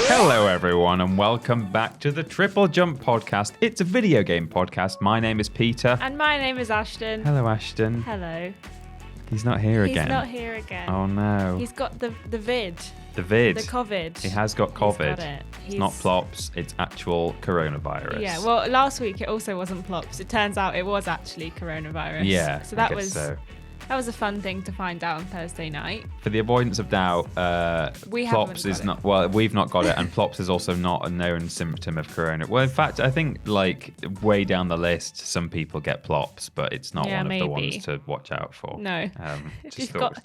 Hello everyone and welcome back to the TripleJump podcast. It's a video game podcast. My name is Peter. And my name is Ashton. Hello Ashton. Hello. He's not here again. He's not here again. Oh no. He's got the vid. The vid. The COVID. He has got COVID. He's got it. It's not plops, it's actual coronavirus. Yeah, well last week it also wasn't plops. It turns out it was actually coronavirus. Yeah, so that was a fun thing to find out on Thursday night. For the avoidance of doubt, plops is not. Well, we've not got it, and plops is also not a known symptom of corona. Well, in fact, I think like way down the list, some people get plops, but it's not one of the ones to watch out for. No, if you've got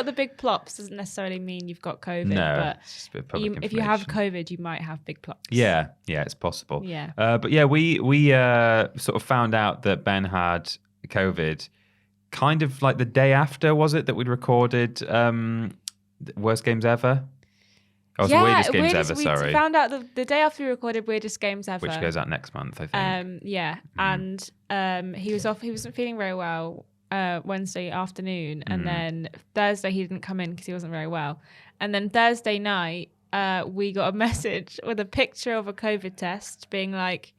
the big plops, doesn't necessarily mean you've got COVID. No, but it's just a bit of public if you have COVID, you might have big plops. Yeah, it's possible. Yeah, but yeah, we sort of found out that Ben had COVID. Kind of like the day after, was it, that we'd recorded Worst Games Ever? Oh, yeah, Weirdest Games Ever, sorry. We found out the day after we recorded Weirdest Games Ever. Which goes out next month, I think. And he was off. He wasn't feeling very well Wednesday afternoon. And then Thursday he didn't come in because he wasn't very well. And then Thursday night, we got a message with a picture of a COVID test being like,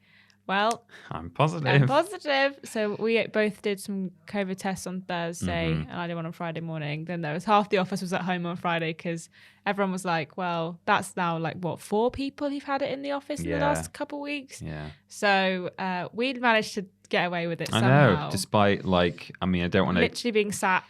well, I'm positive. So we both did some COVID tests on Thursday, and I did one on Friday morning. Then there was half the office was at home on Friday because everyone was like, well, that's now like, 4 people who've had it in the office in the last couple of weeks. Yeah. So we'd managed to get away with it somehow. I know, despite I don't want to... Literally being sat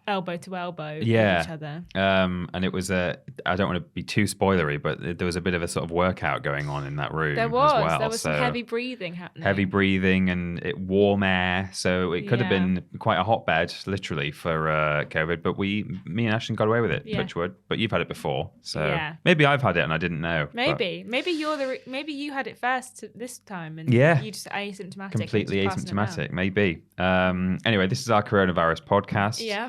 elbow to elbow with each other. And it was I don't want to be too spoilery, but there was a bit of a sort of workout going on in that room. There was some heavy breathing happening. Heavy breathing and warm air, so it could have been quite a hotbed, literally, for COVID. But me and Ashton got away with it, touch wood. But you've had it before, so maybe I've had it and I didn't know. Maybe you had it first this time, and you just asymptomatic, completely asymptomatic, maybe. Anyway, this is our coronavirus podcast. Yeah.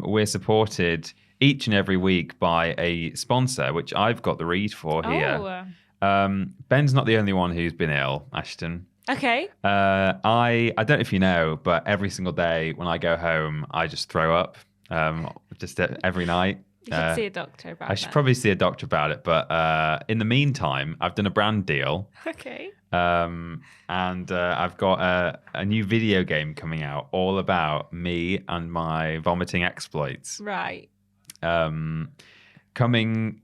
We're supported each and every week by a sponsor, which I've got the read for here. Ben's not the only one who's been ill, Ashton. Okay. I don't know if you know, but every single day when I go home, I just throw up. Just every night. You should see a doctor about it. I should probably see a doctor about it, but in the meantime, I've done a brand deal. Okay. And I've got a new video game coming out all about me and my vomiting exploits. Right. Coming,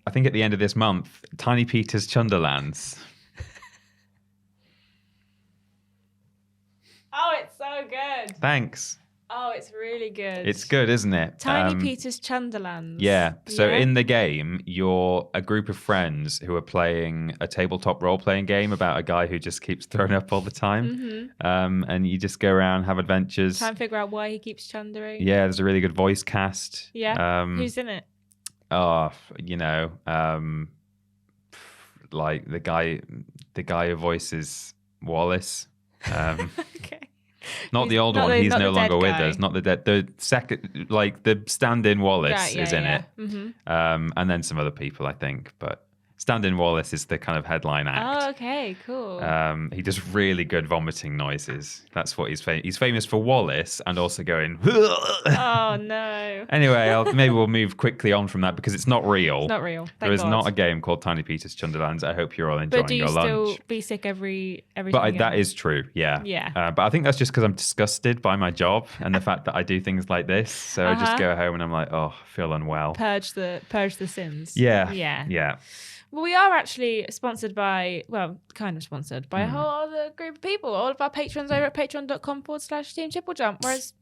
I think at the end of this month, Tiny Peter's Chunderlands. Oh, it's so good. Thanks. Oh, it's really good. It's good, isn't it? Tiny Peter's Chunderlands. Yeah. So in the game, you're a group of friends who are playing a tabletop role-playing game about a guy who just keeps throwing up all the time. And you just go around, have adventures. Try and figure out why he keeps chundering. Yeah, there's a really good voice cast. Yeah. Who's in it? Oh, like the guy who voices Wallace. Okay. Not the old one. He's no longer with us. Not the dead. The second, like the stand-in Wallace is in it. And then some other people, I think. But stand-in Wallace is the kind of headline act. Oh, okay, cool. He does really good vomiting noises. That's what he's famous for. Wallace, and also going. Oh no. Anyway, maybe we'll move quickly on from that because it's not real. It's not real. There is not a game called Tiny Peter's Chunderlands. I hope you're all enjoying your lunch. But do you still be sick every But that is true. Yeah. Yeah. But I think that's just because I'm disgusted by my job and the fact that I do things like this. So I just go home and I'm like, oh, I feel unwell. Purge the sins. Yeah. Yeah. Yeah. Well, we are actually sponsored by, kind of sponsored by a whole other group of people. All of our patrons over at patreon.com/Team TripleJump.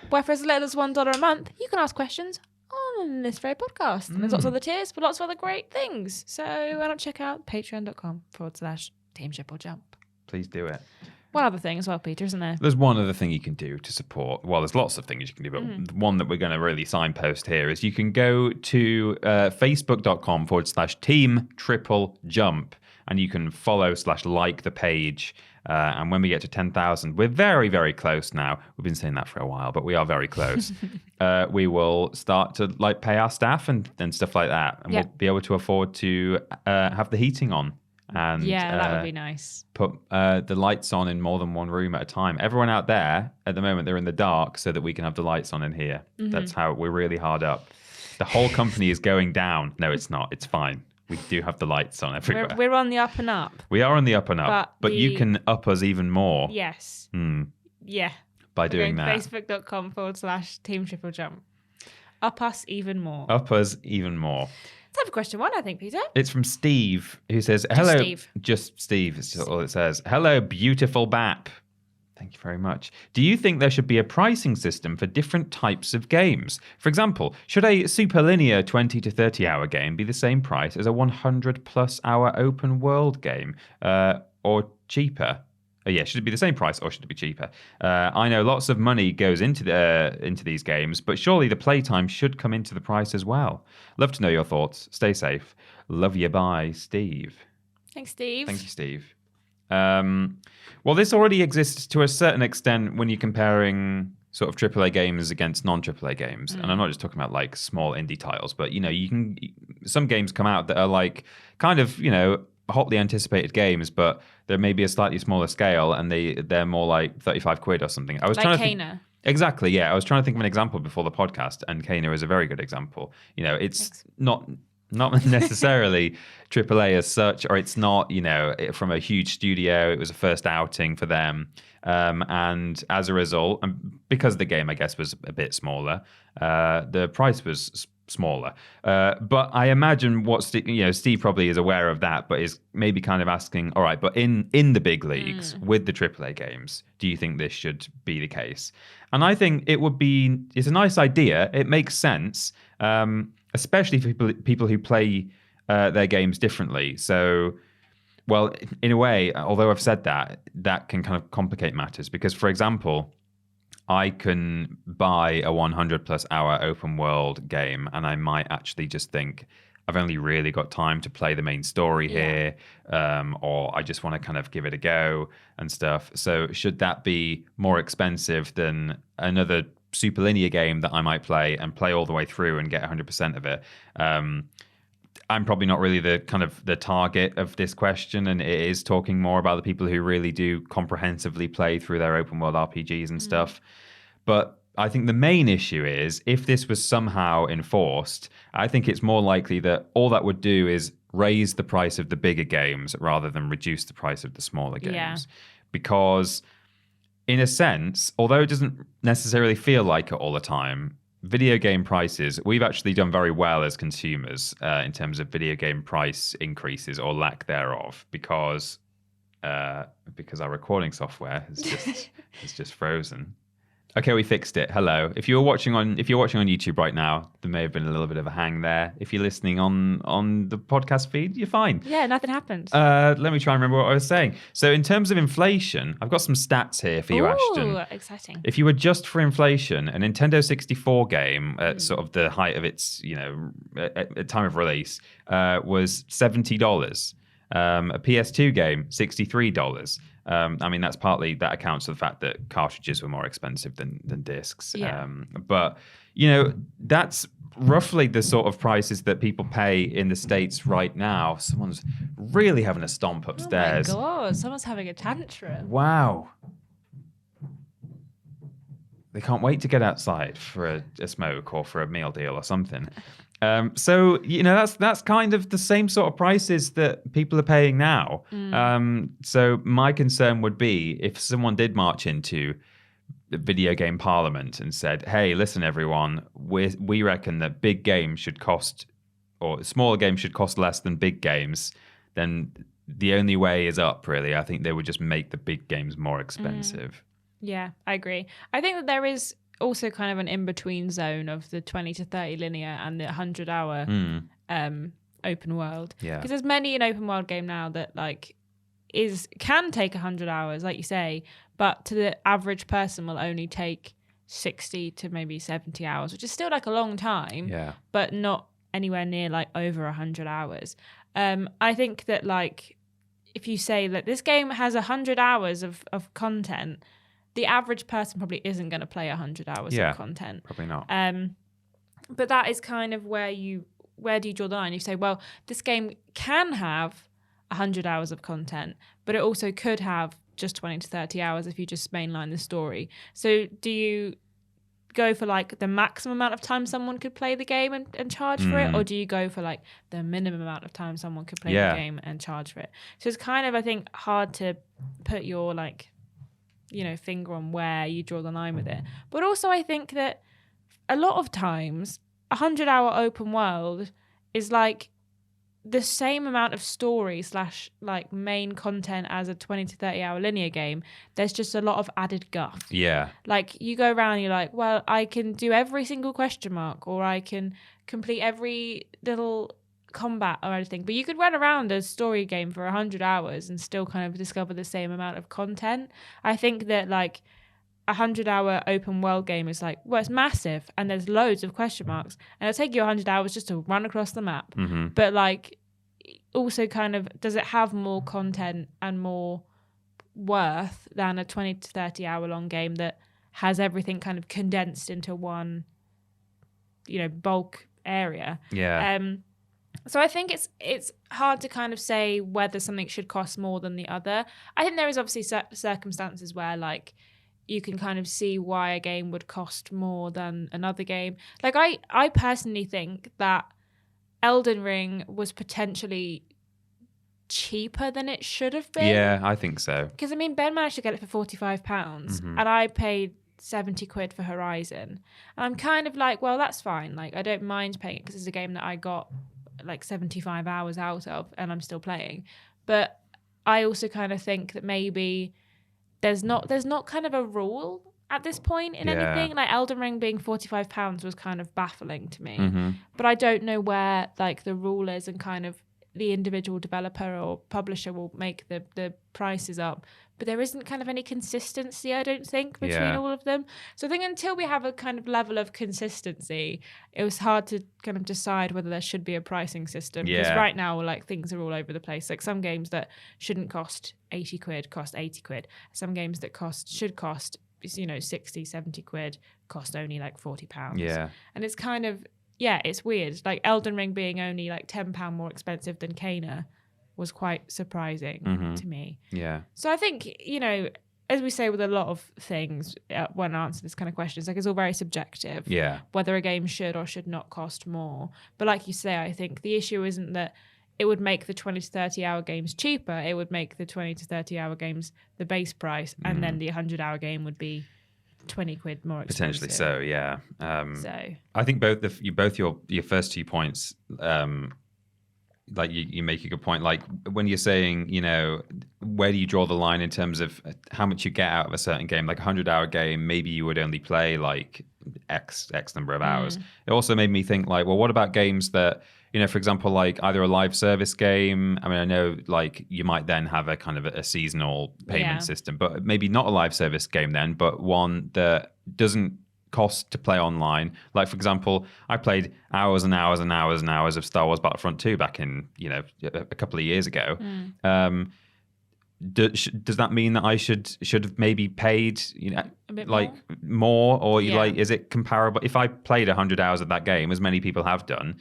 Where for as little as $1 a month, you can ask questions on this very podcast. And there's lots of other tiers for lots of other great things. So why not check out patreon.com/Team TripleJump. Please do it. One other thing as well, Peter, isn't there? There's one other thing you can do to support. Well, there's lots of things you can do, but one that we're going to really signpost here is you can go to facebook.com/Team TripleJump and you can follow/like the page. And when we get to 10,000, we're very, very close now. We've been saying that for a while, but we are very close. We will start to pay our staff and stuff like that. And we'll be able to afford to have the heating on. And that would be nice. Put the lights on in more than one room at a time. Everyone out there at the moment, they're in the dark so that we can have the lights on in here. That's how we're really hard up. The whole company is going down. No, it's not. It's fine. We do have the lights on everywhere. We're on the up and up. We are on the up and up, but you can up us even more. Yes. Yeah. By doing that. Facebook.com/Team TripleJump. Up us even more. Up us even more. Let's have question 1, I think, Peter. It's from Steve, who says, hello. Just Steve. It's just all it says. Hello, beautiful BAP. Thank you very much. Do you think there should be a pricing system for different types of games? For example, should a super linear 20 to 30 hour game be the same price as a 100+ hour open world game, or cheaper? Should it be the same price or should it be cheaper? I know lots of money goes into these games, but surely the playtime should come into the price as well. Love to know your thoughts. Stay safe. Love you. Bye, Steve. Thanks, Steve. Thank you, Steve. Well, this already exists to a certain extent when you're comparing sort of AAA games against non-AAA games. And I'm not just talking about like small indie titles, but some games come out that are like kind of, hotly anticipated games, but they're maybe a slightly smaller scale and they're more like 35 quid or something. I was trying to Kana. Exactly, yeah. I was trying to think of an example before the podcast, and Kana is a very good example. It's not necessarily AAA as such, or it's not, from a huge studio. It was a first outing for them. And as a result, and because the game, I guess, was a bit smaller, the price was smaller. But I imagine what Steve probably is aware of that, but is maybe kind of asking, all right, but in the big leagues with the AAA games, do you think this should be the case? And I think it's a nice idea. It makes sense, especially for people who play their games differently. So, well, in a way, although I've said that can kind of complicate matters because, for example, I can buy a 100+ hour open world game and I might actually just think I've only really got time to play the main story here, or I just want to kind of give it a go and stuff. So should that be more expensive than another super linear game that I might play all the way through and get 100% of it? I'm probably not really the target of this question, and it is talking more about the people who really do comprehensively play through their open world RPGs and stuff. But I think the main issue is if this was somehow enforced, I think it's more likely that all that would do is raise the price of the bigger games rather than reduce the price of the smaller games. Yeah. Because in a sense, although it doesn't necessarily feel like it all the time, video game prices, we've actually done very well as consumers in terms of video game price increases or lack thereof, because our recording software has just frozen. Okay, we fixed it. Hello. If you're watching on YouTube right now, there may have been a little bit of a hang there. If you're listening on the podcast feed, you're fine. Yeah, nothing happened. Let me try and remember what I was saying. So in terms of inflation, I've got some stats here for you, Ashton. Ooh, exciting. If you adjust for inflation, a Nintendo 64 game at sort of the height of its, at time of release, was $70. A PS2 game, $63. That accounts for the fact that cartridges were more expensive than discs. Yeah. But that's roughly the sort of prices that people pay in the States right now. Someone's really having a stomp upstairs. Oh my God, someone's having a tantrum. Wow. They can't wait to get outside for a smoke or for a meal deal or something. So that's kind of the same sort of prices that people are paying now. So my concern would be if someone did march into the video game parliament and said, "Hey, listen, everyone, we reckon that big games should cost, or smaller games should cost less than big games," then the only way is up. Really, I think they would just make the big games more expensive. Yeah, I agree. I think that there is also kind of an in-between zone of the 20 to 30 linear and the 100-hour open world. Yeah. Because there's many an open world game now that can take 100 hours, like you say, but to the average person will only take 60 to maybe 70 hours, which is still like a long time, but not anywhere near like over 100 hours. I think that if you say that this game has 100 hours of content, the average person probably isn't going to play 100 hours of content. Probably not. But that is kind of where do you draw the line? You say, well, this game can have 100 hours of content, but it also could have just 20 to 30 hours if you just mainline the story. So do you go for like the maximum amount of time someone could play the game and charge for it, or do you go for like the minimum amount of time someone could play the game and charge for it? So it's kind of, I think, hard to put your like, you know, finger on where you draw the line with it. But also I think that a lot of times 100-hour open world is like the same amount of story / like main content as a 20 to 30 hour linear game. There's just a lot of added guff. Yeah. Like you go around and you're like, well, I can do every single question mark, or I can complete every little combat or anything. But you could run around a story game for 100 hours and still kind of discover the same amount of content. I think that like 100-hour open world game is like, well, it's massive and there's loads of question marks and it'll take you 100 hours just to run across the map. But like also kind of, does it have more content and more worth than a 20 to 30 hour long game that has everything kind of condensed into one, you know, bulk area? So I think it's hard to kind of say whether something should cost more than the other. I think there is obviously circumstances where like you can kind of see why a game would cost more than another game. Like I personally think that Elden Ring was potentially cheaper than it should have been. Yeah, I think so. Because I mean, Ben managed to get it for £45 and I paid 70 quid for Horizon. And I'm kind of like, well, that's fine. Like, I don't mind paying it because it's a game that I got like 75 hours out of and I'm still playing. But I also kind of think that maybe there's not kind of a rule at this point in anything. Like Elden Ring being £45 was kind of baffling to me. But I don't know where like the rule is, and kind of the individual developer or publisher will make the prices up. But there isn't kind of any consistency, I don't think, between all of them. So I think until we have a kind of level of consistency, it was hard to kind of decide whether there should be a pricing system. Because right now, like, things are all over the place. Like some games that shouldn't cost 80 quid cost 80 quid. Some games that should cost, you know, 60, 70 quid cost only like £40. Yeah. And it's kind of, it's weird. Like Elden Ring being only like £10 more expensive than Kana was quite surprising to me. Yeah. So I think, you know, as we say with a lot of things when answering this kind of question, it's like it's all very subjective. Yeah. Whether a game should or should not cost more. But like you say, I think the issue isn't that it would make the 20 to 30 hour games cheaper. It would make the 20 to 30 hour games the base price, and then the 100-hour game would be 20 quid more expensive. Potentially so, yeah. So I think both your first 2 points, like you make a good point. Like when you're saying, you know, where do you draw the line in terms of how much you get out of a certain game? Like a 100-hour game, maybe you would only play like X number of hours. It also made me think like, well, what about games that, you know, for example, like either a live service game. I mean, I know like you might then have a kind of a seasonal payment system, but maybe not a live service game then, but one that doesn't cost to play online. Like, for example, I played hours and hours and hours and hours of Star Wars Battlefront 2 back in, you know, a couple of years ago. Does that mean that I should have maybe paid, you know, like more, or like, is it comparable? If I played 100 hours of that game, as many people have done,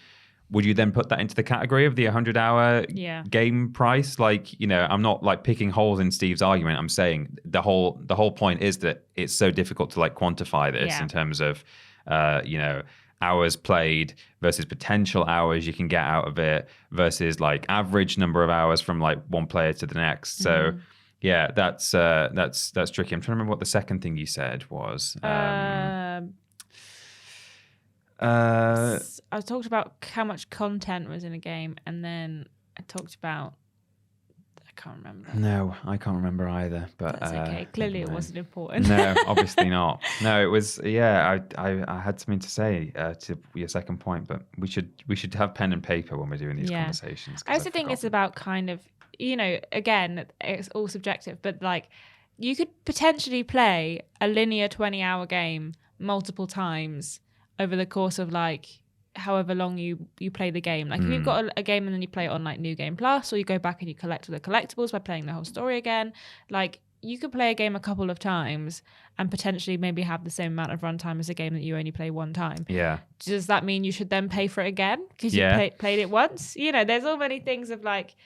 would you then put that into the category of the 100-hour game price? Like, you know, I'm not like picking holes in Steve's argument. I'm saying the whole point is that it's so difficult to like quantify this in terms of, you know, hours played versus potential hours you can get out of it versus like average number of hours from like one player to the next. So yeah, that's tricky. I'm trying to remember what the second thing you said was. I talked about how much content was in a game, and then I talked about, I can't remember. No, I can't remember either. But that's okay. Clearly, it wasn't important. No, obviously not. No, it was. Yeah, I had something to say to your second point, but we should have pen and paper when we're doing these conversations. I also think it's about kind of, you know, again, it's all subjective, but like you could potentially play a linear 20-hour game multiple times over the course of like however long you play the game. Like if you've got a game and then you play it on like New Game Plus, or you go back and you collect all the collectibles by playing the whole story again, like you could play a game a couple of times and potentially maybe have the same amount of runtime as a game that you only play one time. Yeah. Does that mean you should then pay for it again because you played it once? You know, there's all many things of like,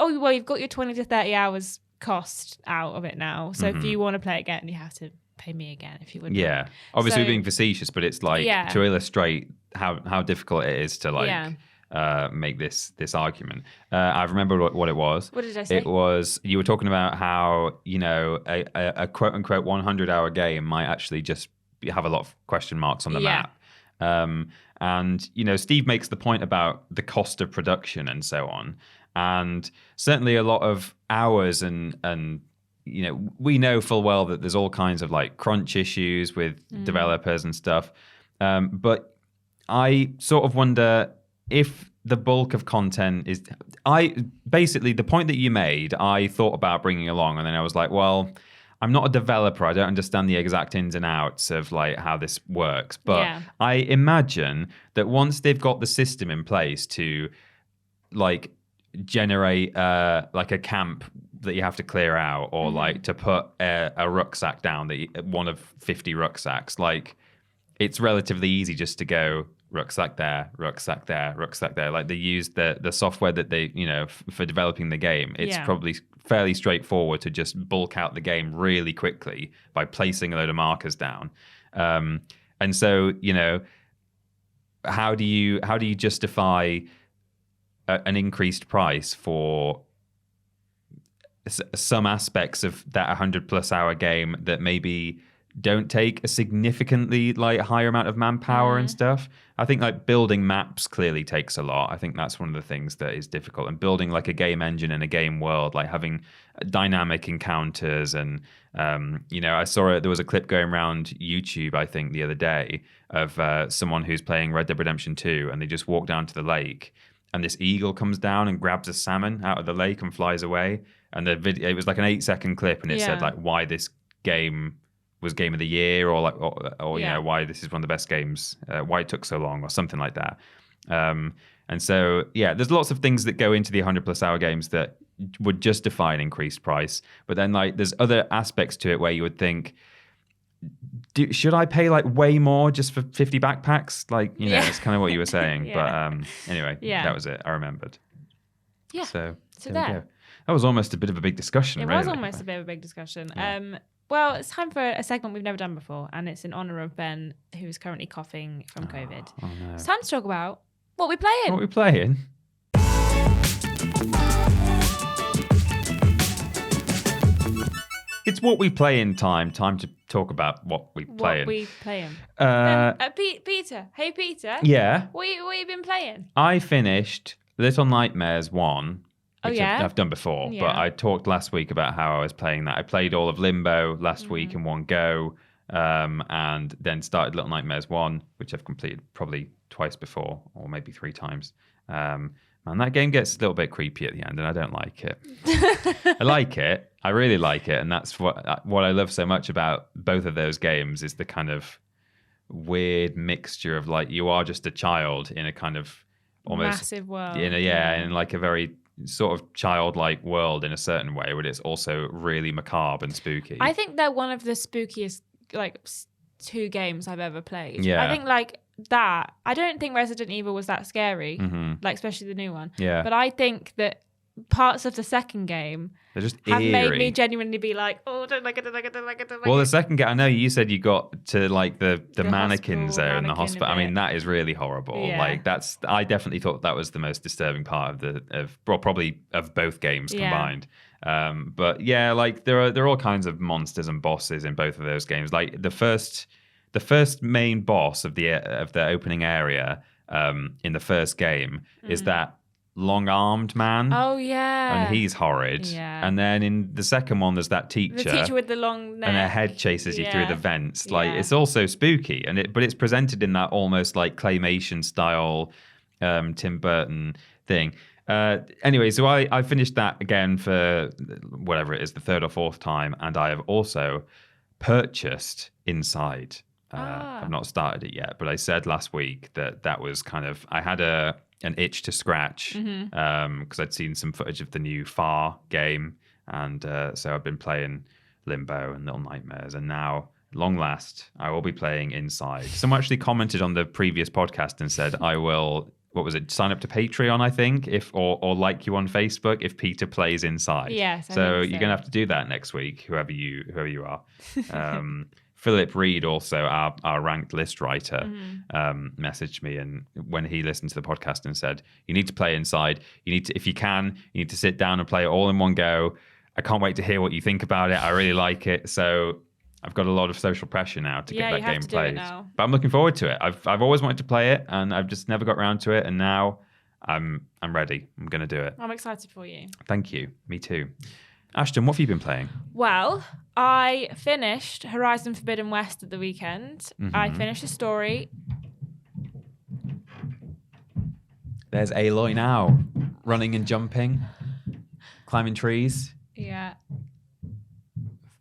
you've got your 20 to 30 hours cost out of it now. So if you want to play it again, you have to pay me again if you would. Yeah, obviously being facetious, but it's like to illustrate how difficult it is to make this argument. I remember what it was. What did I say? It was, you were talking about how, a quote unquote 100-hour game might actually just have a lot of question marks on the map. And Steve makes the point about the cost of production and so on, and certainly a lot of hours and we know full well that there's all kinds of like crunch issues with developers and stuff. But I sort of wonder if the bulk of content is... basically, the point that you made, I thought about bringing along, and then I was like, well, I'm not a developer. I don't understand the exact ins and outs of like how this works. But I imagine that once they've got the system in place to like generate like a camp that you have to clear out, or like to put a rucksack down, one of 50 rucksacks, like it's relatively easy just to go rucksack there, rucksack there, rucksack there. Like they use the software that they, for developing the game. It's probably fairly straightforward to just bulk out the game really quickly by placing a load of markers down. And so, how do you justify an increased price for some aspects of that 100+ hour game that maybe don't take a significantly like higher amount of manpower and stuff? I think like building maps clearly takes a lot. I think that's one of the things that is difficult, and building like a game engine in a game world, like having dynamic encounters. And I saw there was a clip going around YouTube, I think the other day, of someone who's playing Red Dead Redemption 2, and they just walk down to the lake, and this eagle comes down and grabs a salmon out of the lake and flies away. And the video, it was like an 8-second clip, and it said like why this game was game of the year, or like, or why this is one of the best games, why it took so long, or something like that. And so there's lots of things that go into the 100+ hour games that would justify an increased price. But then like there's other aspects to it where you would think, should I pay like way more just for 50 backpacks? Like, it's kind of what you were saying. But anyway, that was it. I remembered. Yeah. So there. That was almost a bit of a big discussion. It was almost a bit of a big discussion. Yeah. Well, it's time for a segment we've never done before, and it's in honour of Ben, who is currently coughing from COVID. Oh no. It's time to talk about what we're playing. What we're playing? It's what we play in time. Time to talk about what we play in. What we playing. Peter. Hey, Peter. Yeah? What have you been playing? I finished Little Nightmares 1. Which I've done before, Yeah. but I talked last week about how I was playing that. I played all of Limbo last week in one go, and then started Little Nightmares 1, which I've completed probably twice before, or maybe 3 times. And that game gets a little bit creepy at the end, and I don't like it. I like it. I really like it, and that's what I love so much about both of those games is the kind of weird mixture of like you are just a child in a kind of almost massive world. In like a very sort of childlike world in a certain way, but it's also really macabre and spooky. I think they're one of the spookiest like 2 games I've ever played. Yeah. I think like that. I don't think Resident Evil was that scary, like especially the new one. Yeah. But I think that parts of the second game they're just have eerie. made me genuinely be like, oh, don't like it, don't like it, don't like it, don't like it. Well, the second game, I know you said you got to like the mannequins there in the mannequin hospital. I mean, that is really horrible. Yeah. Like I definitely thought that was the most disturbing part probably of both games combined. But yeah, like there are all kinds of monsters and bosses in both of those games. Like the first main boss of the opening area in the first game is that long-armed man. Oh yeah, and he's horrid. Yeah. And then in the second one, there's that teacher. The teacher with the long neck. And her head chases you through the vents. Like it's also spooky, but it's presented in that almost like claymation style, Tim Burton thing. Anyway, so I finished that again for whatever it is, the 3rd or 4th time, and I have also purchased Inside. I've not started it yet, but I said last week that was kind of I had an itch to scratch because I'd seen some footage of the new Far game, and so I've been playing Limbo and Little Nightmares, and now, long last, I will be playing Inside. Someone actually commented on the previous podcast and said, I will what was it? Sign up to Patreon, I think, or like you on Facebook if Peter plays inside. Yes, so you're gonna have to do that next week, whoever you are. Philip Reed, also our ranked list writer, messaged me, and when he listened to the podcast and said, "You need to play inside. You need to, if you can, you need to sit down and play it all in one go. I can't wait to hear what you think about it. I really like it." So I've got a lot of social pressure now to get that game played. But I'm looking forward to it. I've always wanted to play it, and I've just never got around to it. And now I'm ready. I'm going to do it. I'm excited for you. Thank you. Me too. Ashton, what have you been playing? Well, I finished Horizon Forbidden West at the weekend. I finished the story. There's Aloy now, running and jumping, climbing trees. Yeah.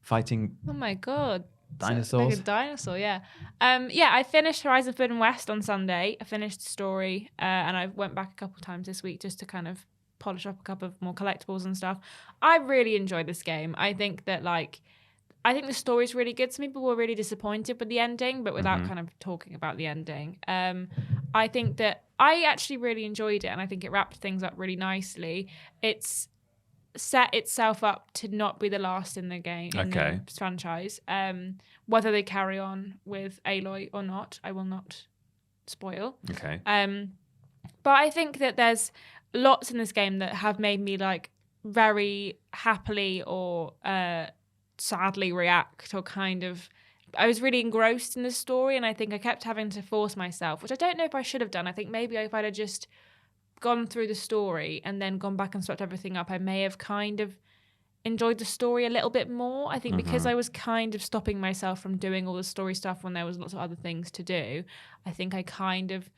Fighting. Oh my god. Dinosaurs. Like a dinosaur, yeah. I finished Horizon Forbidden West on Sunday. I finished the story, and I went back a couple of times this week just to kind of polish up a couple of more collectibles and stuff. I really enjoyed this game. I think that the story's really good. Some people were really disappointed with the ending, but without kind of talking about the ending. I think that I actually really enjoyed it, and I think it wrapped things up really nicely. It's set itself up to not be the last in the game, in the franchise. Whether they carry on with Aloy or not, I will not spoil. Okay. But I think that there's lots in this game that have made me like very happily or sadly react, or kind of I was really engrossed in the story, and I think I kept having to force myself, which I don't know if I should have done. I think maybe if I'd have just gone through the story and then gone back and swept everything up, I may have kind of enjoyed the story a little bit more. I think because I was kind of stopping myself from doing all the story stuff when there was lots of other things to do, I think I kind of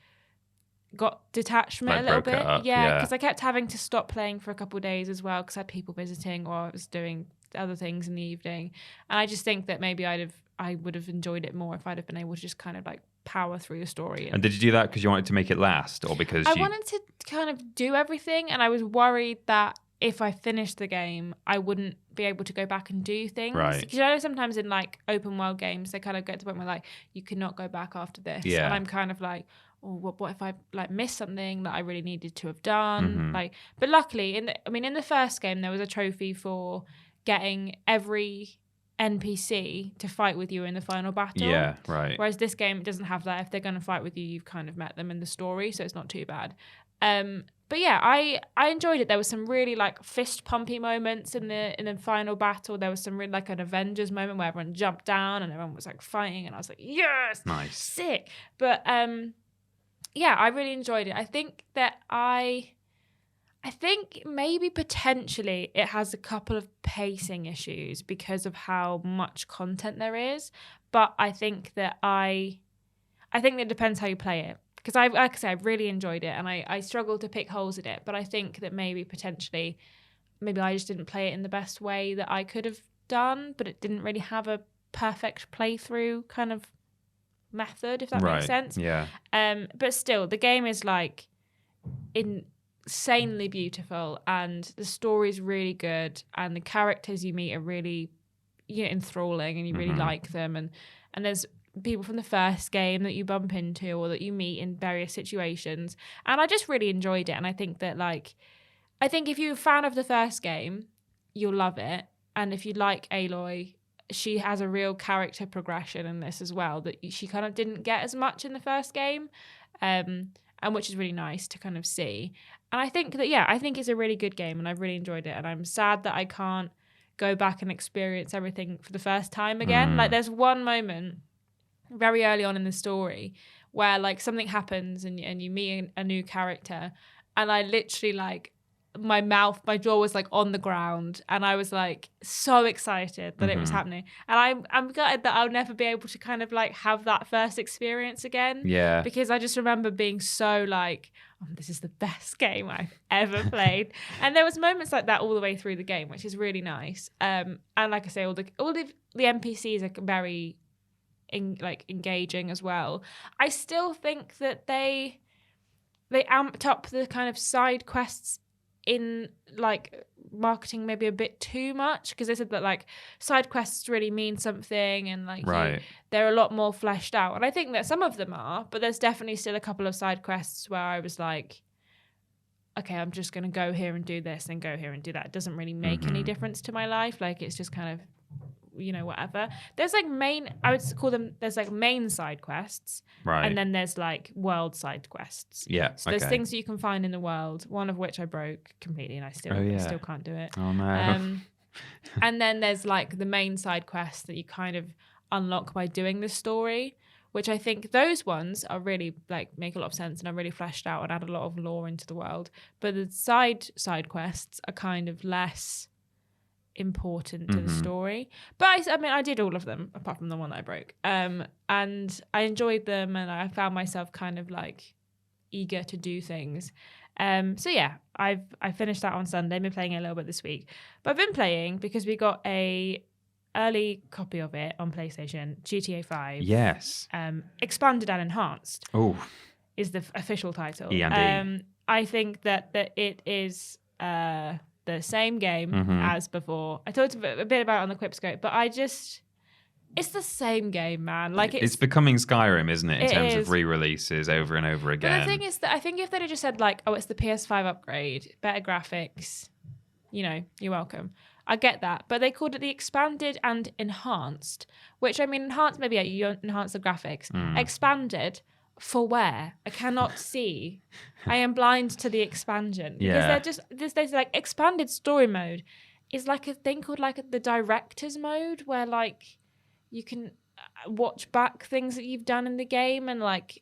got detachment a little bit. Yeah, because I kept having to stop playing for a couple of days as well because I had people visiting, or I was doing other things in the evening. And I just think that maybe I would have enjoyed it more if I'd have been able to just kind of like power through the story. And did you do that because you wanted to make it last, or because I wanted to kind of do everything, and I was worried that if I finished the game, I wouldn't be able to go back and do things. Right. Because I know sometimes in like open world games, they kind of get to the point where like you cannot go back after this. Yeah. And I'm kind of like, oh, what if I like missed something that I really needed to have done? Like, but luckily, in the first game there was a trophy for getting every NPC to fight with you in the final battle. Yeah, right. Whereas this game doesn't have that. If they're going to fight with you, you've kind of met them in the story, so it's not too bad. But yeah, I enjoyed it. There was some really like fist pumpy moments in the final battle. There was some really like an Avengers moment where everyone jumped down and everyone was like fighting, and I was like, yes, nice, sick. But yeah, I really enjoyed it. I think that I think maybe potentially it has a couple of pacing issues because of how much content there is. But I think that it depends how you play it. Because like I say, I really enjoyed it, and I struggled to pick holes in it. But I think that maybe potentially, I just didn't play it in the best way that I could have done. But it didn't really have a perfect playthrough kind of method, if that makes sense. Yeah. But still, the game is like insanely beautiful, and the story's really good, and the characters you meet are really enthralling, and you really like them, and there's people from the first game that you bump into or that you meet in various situations, and I just really enjoyed it. And I think that I think if you're a fan of the first game, you'll love it, and if you like Aloy, she has a real character progression in this as well that she kind of didn't get as much in the first game, and which is really nice to kind of see. And I think that, I think it's a really good game, and I've really enjoyed it. And I'm sad that I can't go back and experience everything for the first time again. Like, there's one moment very early on in the story where, like, something happens and you meet a new character, and I literally, my jaw was, like, on the ground, and I was, like, so excited that it was happening. And I'm gutted that I'll never be able to kind of, like, have that first experience again. Yeah. Because I just remember being so, like, oh, this is the best game I've ever played. And there was moments like that all the way through the game, which is really nice. And like I say, all the NPCs are very engaging as well. I still think that they amped up the kind of side quests in like marketing maybe a bit too much, because they said that like side quests really mean something, and like they're a lot more fleshed out. And I think that some of them are, but there's definitely still a couple of side quests where I was like, okay, I'm just going to go here and do this and go here and do that. It doesn't really make any difference to my life. Like, it's just kind of, you know, whatever. There's like I would call them, there's like main side quests. Right. And then there's like world side quests. Yeah. So there's things that you can find in the world, one of which I broke completely and I still can't do it. Oh, no. And then there's like the main side quests that you kind of unlock by doing the story, which I think those ones are really like make a lot of sense and are really fleshed out and add a lot of lore into the world. But the side quests are kind of less important to the story. But I mean, I did all of them apart from the one that I broke. And I enjoyed them, and I found myself kind of like eager to do things. So yeah, I finished that on Sunday. I've been playing it a little bit this week. But I've been playing because we got a early copy of it on PlayStation, GTA 5. Yes. Expanded and Enhanced. Oh. Is the official title. I think that it is the same game as before. I talked a bit about it on the Quipscope, but it's the same game, man. Like it's becoming Skyrim, isn't it? In terms of re-releases over and over again. But the thing is that I think if they'd have just said like, oh, it's the PS5 upgrade, better graphics, you know, you're welcome. I get that, but they called it the Expanded and Enhanced, which, I mean, enhanced, maybe you enhance the graphics. Expanded, for where? I cannot see. I am blind to the expansion. Because there's like expanded story mode is like a thing called like the director's mode, where like you can watch back things that you've done in the game and like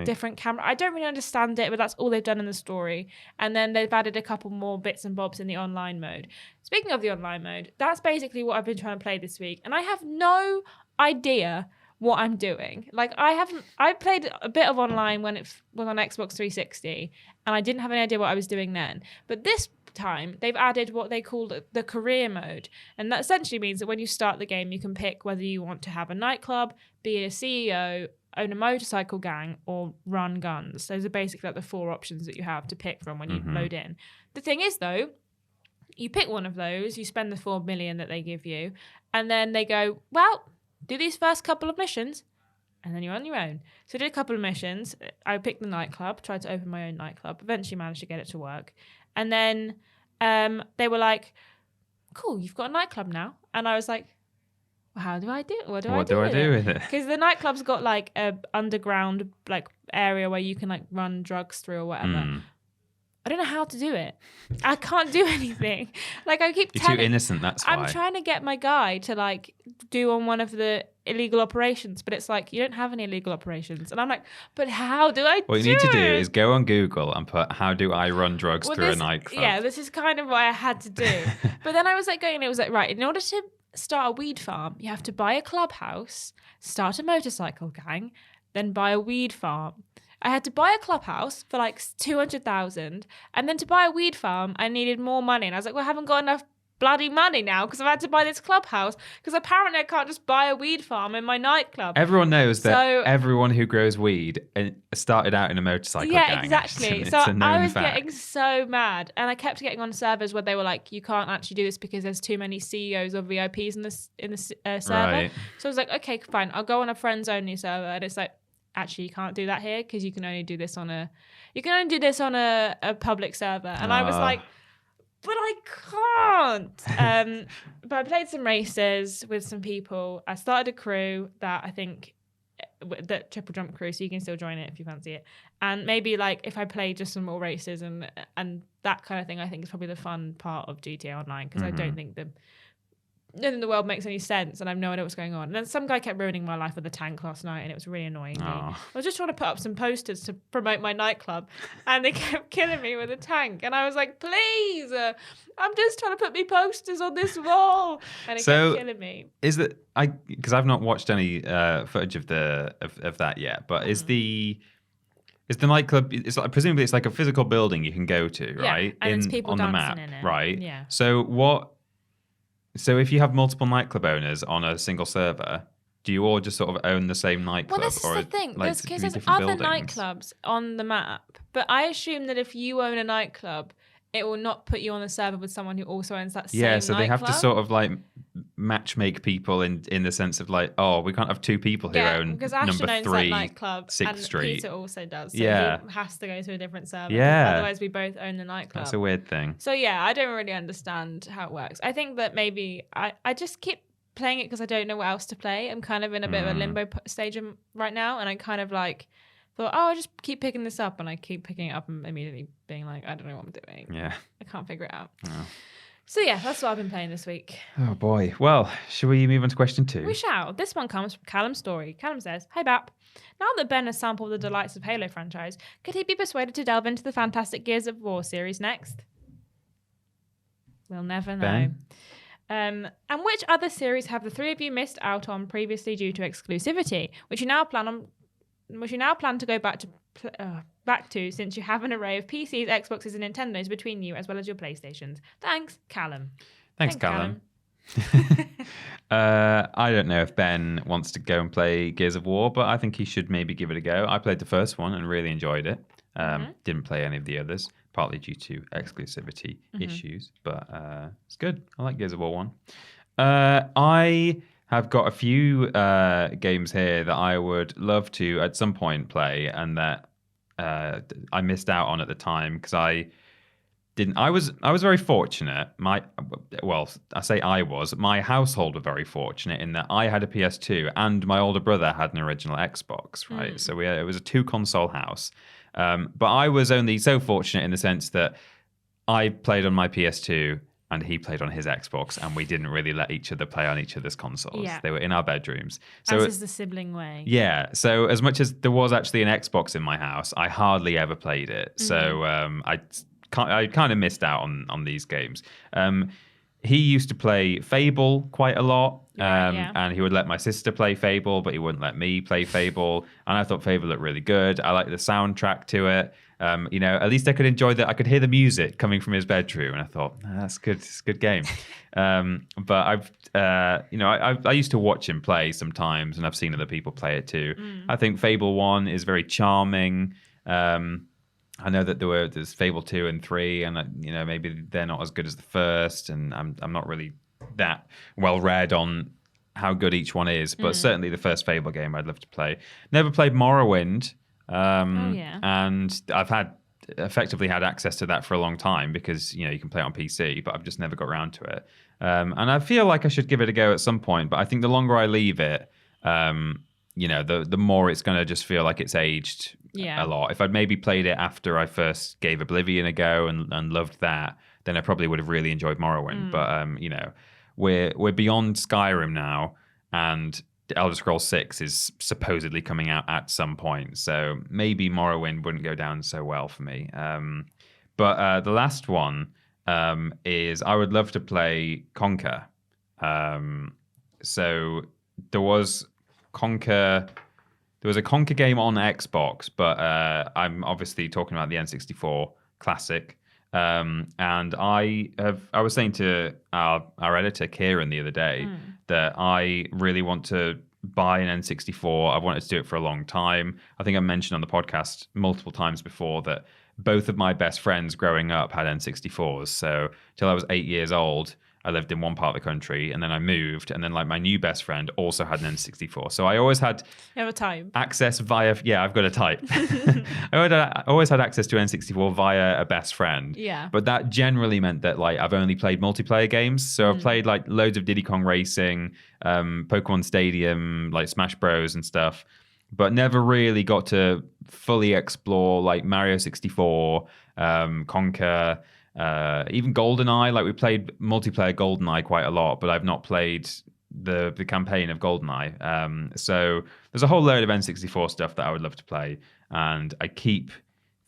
different camera. I don't really understand it, but that's all they've done in the story. And then they've added a couple more bits and bobs in the online mode. Speaking of the online mode, that's basically what I've been trying to play this week. And I have no idea what I'm doing. Like, I played a bit of online when it was on Xbox 360, and I didn't have any idea what I was doing then. But this time, they've added what they call the career mode. And that essentially means that when you start the game, you can pick whether you want to have a nightclub, be a CEO, own a motorcycle gang, or run guns. Those are basically like the 4 options that you have to pick from when you load in. The thing is, though, you pick one of those, you spend the 4 million that they give you, and then they go, well, do these first couple of missions, and then you're on your own. So I did a couple of missions. I picked the nightclub, tried to open my own nightclub, eventually managed to get it to work. And then they were like, cool, you've got a nightclub now. And I was like, well, how do I do it? What do I do with it? Because the nightclub's got like a underground like area where you can like run drugs through or whatever. I don't know how to do it. I can't do anything. Like, I keep You're too innocent, that's why. I'm trying to get my guy to like do on one of the illegal operations, but it's like, you don't have any illegal operations. And I'm like, but how do I do it? What you need to do is go on Google and put, how do I run drugs through a nightclub? Yeah, this is kind of what I had to do. But then I was like going, and it was like, right, in order to start a weed farm, you have to buy a clubhouse, start a motorcycle gang, then buy a weed farm. I had to buy a clubhouse for like 200,000, and then to buy a weed farm, I needed more money. And I was like, well, I haven't got enough bloody money now because I've had to buy this clubhouse, because apparently I can't just buy a weed farm in my nightclub. Everyone knows that everyone who grows weed started out in a motorcycle gang. Yeah, exactly. So I was getting so mad, and I kept getting on servers where they were like, you can't actually do this because there's too many CEOs or VIPs in the server. Right. So I was like, okay, fine, I'll go on a friends only server, and it's like, actually, you can't do that here because you can only do this on a public server. And I was like, but I can't. But I played some races with some people. I started a crew that I think, that TripleJump crew, so you can still join it if you fancy it. And maybe like if I play just some more races and that kind of thing, I think is probably the fun part of GTA Online, because I don't think nothing in the world makes any sense, and I have no idea what's going on. And then some guy kept ruining my life with a tank last night, and it was really annoying me. I was just trying to put up some posters to promote my nightclub, and they kept killing me with a tank. And I was like, please, I'm just trying to put me posters on this wall, and it kept killing me. Is that because I've not watched any footage of that yet, but is the nightclub? It's like, presumably it's like a physical building you can go to, right? And it's people on dancing the map, in it. right? Yeah. So if you have multiple nightclub owners on a single server, do you all just sort of own the same nightclub? Well, this is the thing. Like, there's other nightclubs on the map, but I assume that if you own a nightclub, it will not put you on the server with someone who also owns that same Yeah, so they have to nightclub. sort of like match make people in the sense of like, oh, we can't have two people who own because Ashton number owns 3 that nightclub, 6th and Street. Peter also does. So he has to go to a different server. Yeah. Otherwise, we both own the nightclub. That's a weird thing. So yeah, I don't really understand how it works. I think that maybe I just keep playing it because I don't know what else to play. I'm kind of in a bit of a limbo stage right now, and I kind of like thought, oh, I'll just keep picking this up, and I keep picking it up and immediately being like, I don't know what I'm doing. Yeah. I can't figure it out. Oh. So yeah, that's what I've been playing this week. Oh boy. Well, should we move on to question 2? We shall. This one comes from Callum's story. Callum says, "Hi Bap. Now that Ben has sampled the delights of Halo franchise, could he be persuaded to delve into the fantastic Gears of War series next? We'll never know. Ben? And which other series have the three of you missed out on previously due to exclusivity, which you now plan to go back to since you have an array of PCs, Xboxes, and Nintendos between you, as well as your PlayStations? Thanks, Callum." Thanks, Callum. I don't know if Ben wants to go and play Gears of War, but I think he should maybe give it a go. I played the first one and really enjoyed it. Didn't play any of the others, partly due to exclusivity issues, but it's good. I like Gears of War 1. I have got a few games here that I would love to at some point play, and that I missed out on at the time because I didn't. I was very fortunate. My household were very fortunate in that I had a PS2 and my older brother had an original Xbox, right? So it was a 2-console house. But I was only so fortunate in the sense that I played on my PS2 and he played on his Xbox, and we didn't really let each other play on each other's consoles. Yeah. They were in our bedrooms. So as is the sibling way. Yeah. So as much as there was actually an Xbox in my house, I hardly ever played it. So I kind of missed out on these games. He used to play Fable quite a lot, and he would let my sister play Fable, but he wouldn't let me play Fable. And I thought Fable looked really good. I liked the soundtrack to it. At least I could enjoy that. I could hear the music coming from his bedroom, and I thought, that's good. It's a good game. But I used to watch him play sometimes, and I've seen other people play it too. I think Fable 1 is very charming. I know that there's Fable 2 and 3, and maybe they're not as good as the first, and I'm not really that well read on how good each one is, but certainly the first Fable game I'd love to play. Never played Morrowind, and I've effectively had access to that for a long time because you can play it on PC, but I've just never got around to it. And I feel like I should give it a go at some point, but I think the longer I leave it, the more it's going to just feel like it's aged a lot. If I'd maybe played it after I first gave Oblivion a go and loved that, then I probably would have really enjoyed Morrowind. But we're beyond Skyrim now, and Elder Scrolls 6 is supposedly coming out at some point, so maybe Morrowind wouldn't go down so well for me. But the last one is I would love to play Conker. So there was a Conker game on Xbox, but I'm obviously talking about the N64 classic. And I was saying to our editor Kieran the other day that I really want to buy an N64. I've wanted to do it for a long time. I think I mentioned on the podcast multiple times before that both of my best friends growing up had N64s. So till I was 8 years old, I lived in one part of the country, and then I moved, and then like my new best friend also had an N64. So I always had access via I've got a type. I always had access to N64 via a best friend. Yeah. But that generally meant that like I've only played multiplayer games. So I've played like loads of Diddy Kong Racing, Pokemon Stadium, like Smash Bros and stuff, but never really got to fully explore like Mario 64, Conker. Even GoldenEye, like we played multiplayer GoldenEye quite a lot, but I've not played the campaign of GoldenEye. So there's a whole load of N64 stuff that I would love to play, and I keep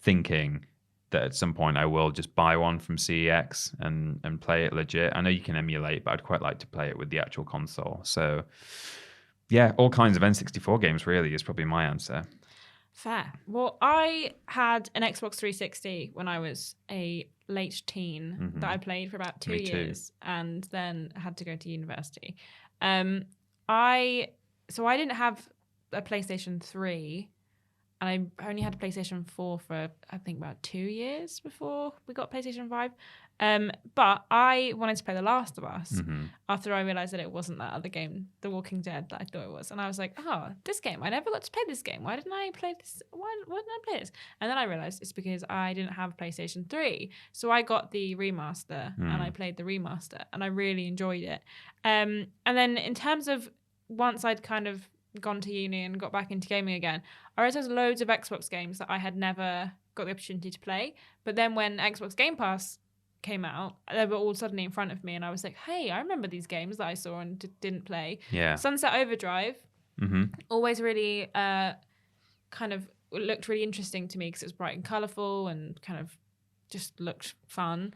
thinking that at some point I will just buy one from CEX and play it legit. I know you can emulate, but I'd quite like to play it with the actual console. So yeah, all kinds of N64 games really is probably my answer. Fair. Well, I had an Xbox 360 when I was a late teen that I played for about 2 years and then had to go to university. I didn't have a PlayStation 3 and I only had a PlayStation 4 for I think about 2 years before we got PlayStation 5. But I wanted to play The Last of Us after I realised that it wasn't that other game, The Walking Dead, that I thought it was. And I was like, oh, this game, I never got to play this game. Why didn't I play this? Why didn't I play this? And then I realised it's because I didn't have a PlayStation 3. So I got the remaster and I played the remaster and I really enjoyed it. And then in terms of once I'd kind of gone to uni and got back into gaming again, I realised there was loads of Xbox games that I had never got the opportunity to play. But then when Xbox Game Pass came out, they were all suddenly in front of me and I was like, hey, I remember these games that I saw and didn't play. Sunset Overdrive always really kind of looked really interesting to me because it was bright and colourful and kind of just looked fun.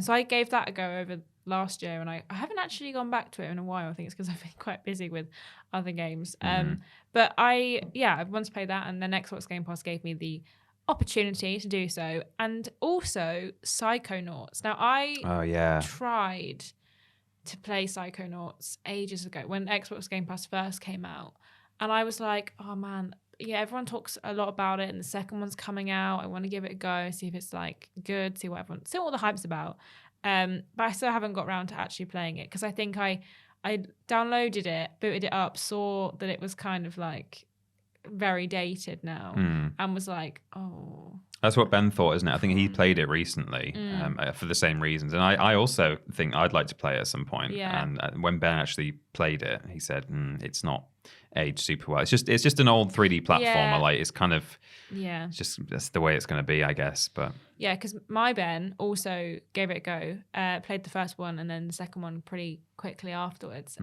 So I gave that a go over last year and I haven't actually gone back to it in a while. I think it's because I've been quite busy with other games. But I once played that, and then Xbox Game Pass gave me the opportunity to do so, and also Psychonauts. Now I tried to play Psychonauts ages ago when Xbox Game Pass first came out, and I was like, oh man, yeah, everyone talks a lot about it and the second one's coming out, I want to give it a go, see if it's like good, see what the hype's about, but I still haven't got around to actually playing it because I think I downloaded it, booted it up, saw that it was kind of like very dated now and was like, oh, that's what Ben thought, isn't it? I think he played it recently for the same reasons, and I also think I'd like to play it at some point. And when Ben actually played it, he said it's not aged super well. It's just an old 3D platformer. Like it's kind of it's just that's the way it's going to be, I guess. But yeah, because my Ben also gave it a go, played the first one and then the second one pretty quickly afterwards.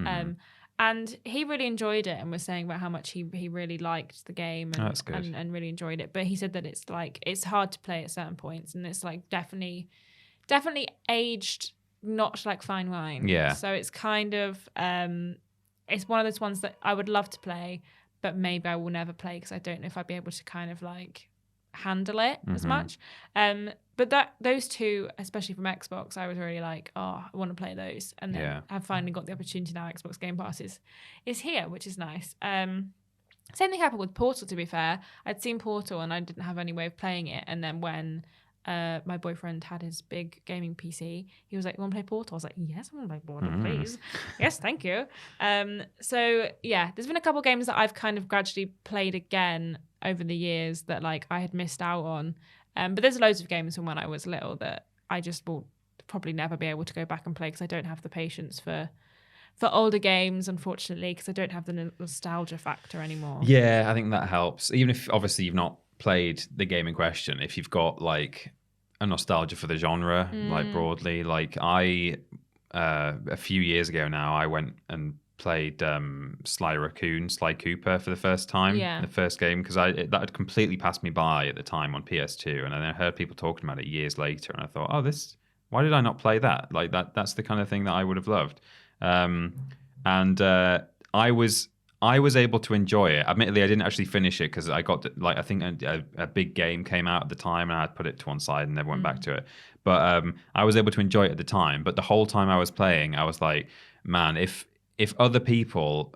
And he really enjoyed it and was saying about how much he really liked the game and really enjoyed it. But he said that it's like it's hard to play at certain points and it's like definitely aged not like fine wine. Yeah. So it's kind of it's one of those ones that I would love to play, but maybe I will never play because I don't know if I'd be able to kind of like handle it as much. But those two, especially from Xbox, I was really like, oh, I want to play those. And then I've finally got the opportunity now. Xbox Game Pass is here, which is nice. Same thing happened with Portal, to be fair. I'd seen Portal and I didn't have any way of playing it. And then when my boyfriend had his big gaming PC, he was like, you want to play Portal? I was like, yes, I want to play Portal, please. Yes, thank you. So yeah, there's been a couple of games that I've kind of gradually played again over the years that like I had missed out on. But there's loads of games from when I was little that I just will probably never be able to go back and play because I don't have the patience for older games, unfortunately, because I don't have the nostalgia factor anymore. Yeah, I think that helps. Even if obviously you've not played the game in question, if you've got like a nostalgia for the genre, like broadly, like I a few years ago now, I went and played Sly Cooper for the first time, the first game, because that had completely passed me by at the time on PS2, and then I heard people talking about it years later, and I thought, oh, why did I not play that? Like that's the kind of thing that I would have loved. And I was able to enjoy it. Admittedly, I didn't actually finish it because I got I think a big game came out at the time, and I had put it to one side and never went back to it. But I was able to enjoy it at the time. But the whole time I was playing, I was like, man, if other people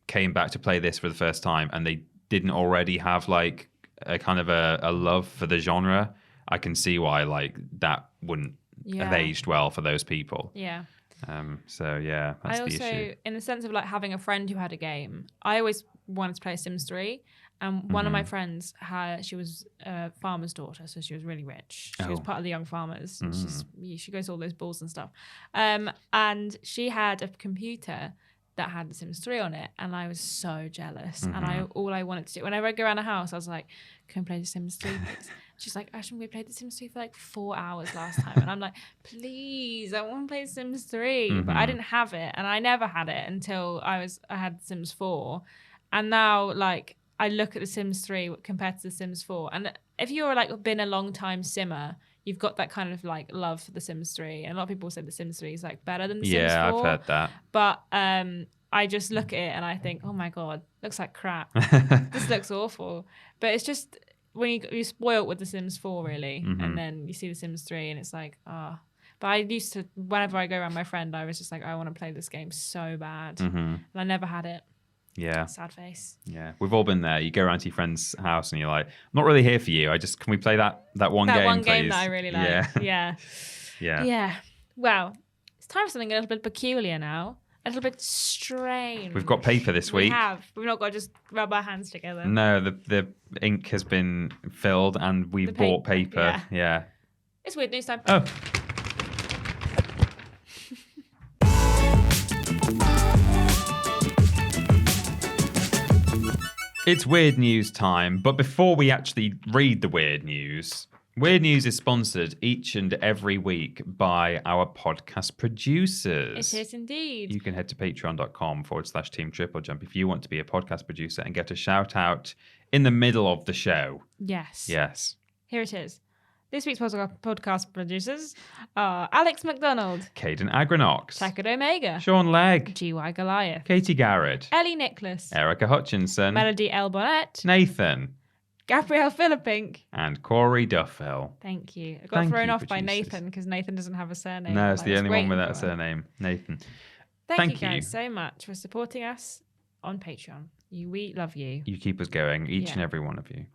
came back to play this for the first time and they didn't already have like a kind of a love for the genre, I can see why like that wouldn't have aged well for those people. Yeah. So yeah, that's the issue. I also, in the sense of like having a friend who had a game, I always wanted to play Sims 3. And one of my friends she was a farmer's daughter, so she was really rich. She was part of the young farmers. She goes to all those balls and stuff. And she had a computer that had The Sims 3 on it, and I was so jealous. And all I wanted to do, whenever I go around the house, I was like, can I play The Sims 3, please? She's like, Ashton, we played The Sims 3 for like 4 hours last time. And I'm like, please, I want to play Sims 3. But I didn't have it, and I never had it until I had Sims 4. And now, like, I look at The Sims 3 compared to The Sims 4. And if you're like been a long time simmer, you've got that kind of like love for The Sims 3. And a lot of people say The Sims 3 is like better than The Sims 4. Yeah, I've heard that. But I just look at it and I think, oh my God, looks like crap. This looks awful. But it's just when you're spoiled with The Sims 4, really. And then you see The Sims 3 and it's like, ah. But I used to, whenever I go around my friend, I was just like, I want to play this game so bad. And I never had it. Yeah. Sad face. Yeah. We've all been there. You go around to your friend's house and you're like, I'm not really here for you. Can we play that one game, That one please? game that I really like. Yeah. Yeah. Well, it's time for something a little bit peculiar now. A little bit strange. We've got paper this week. We have. We've not got to just rub our hands together. No, the ink has been filled and we've bought paper. Yeah. It's weird news time. Oh. It's weird news time, but before we actually read the weird news is sponsored each and every week by our podcast producers. It is indeed. You can head to patreon.com/Team TripleJump if you want to be a podcast producer and get a shout out in the middle of the show. Yes. Yes. Here it is. This week's podcast producers are Alex McDonald, Caden Agranox, Takad Omega, Sean Legg, GY Goliath, Katie Garrett, Ellie Nicholas, Erica Hutchinson, Melody L. Bonnet, Nathan, Gabrielle Philippink, and Corey Duffill. Thank you. I got thrown off by Nathan because Nathan doesn't have a surname. No, it's the only one without a surname. Nathan. Thank you guys so much for supporting us on Patreon. We love you. You keep us going, each and every one of you.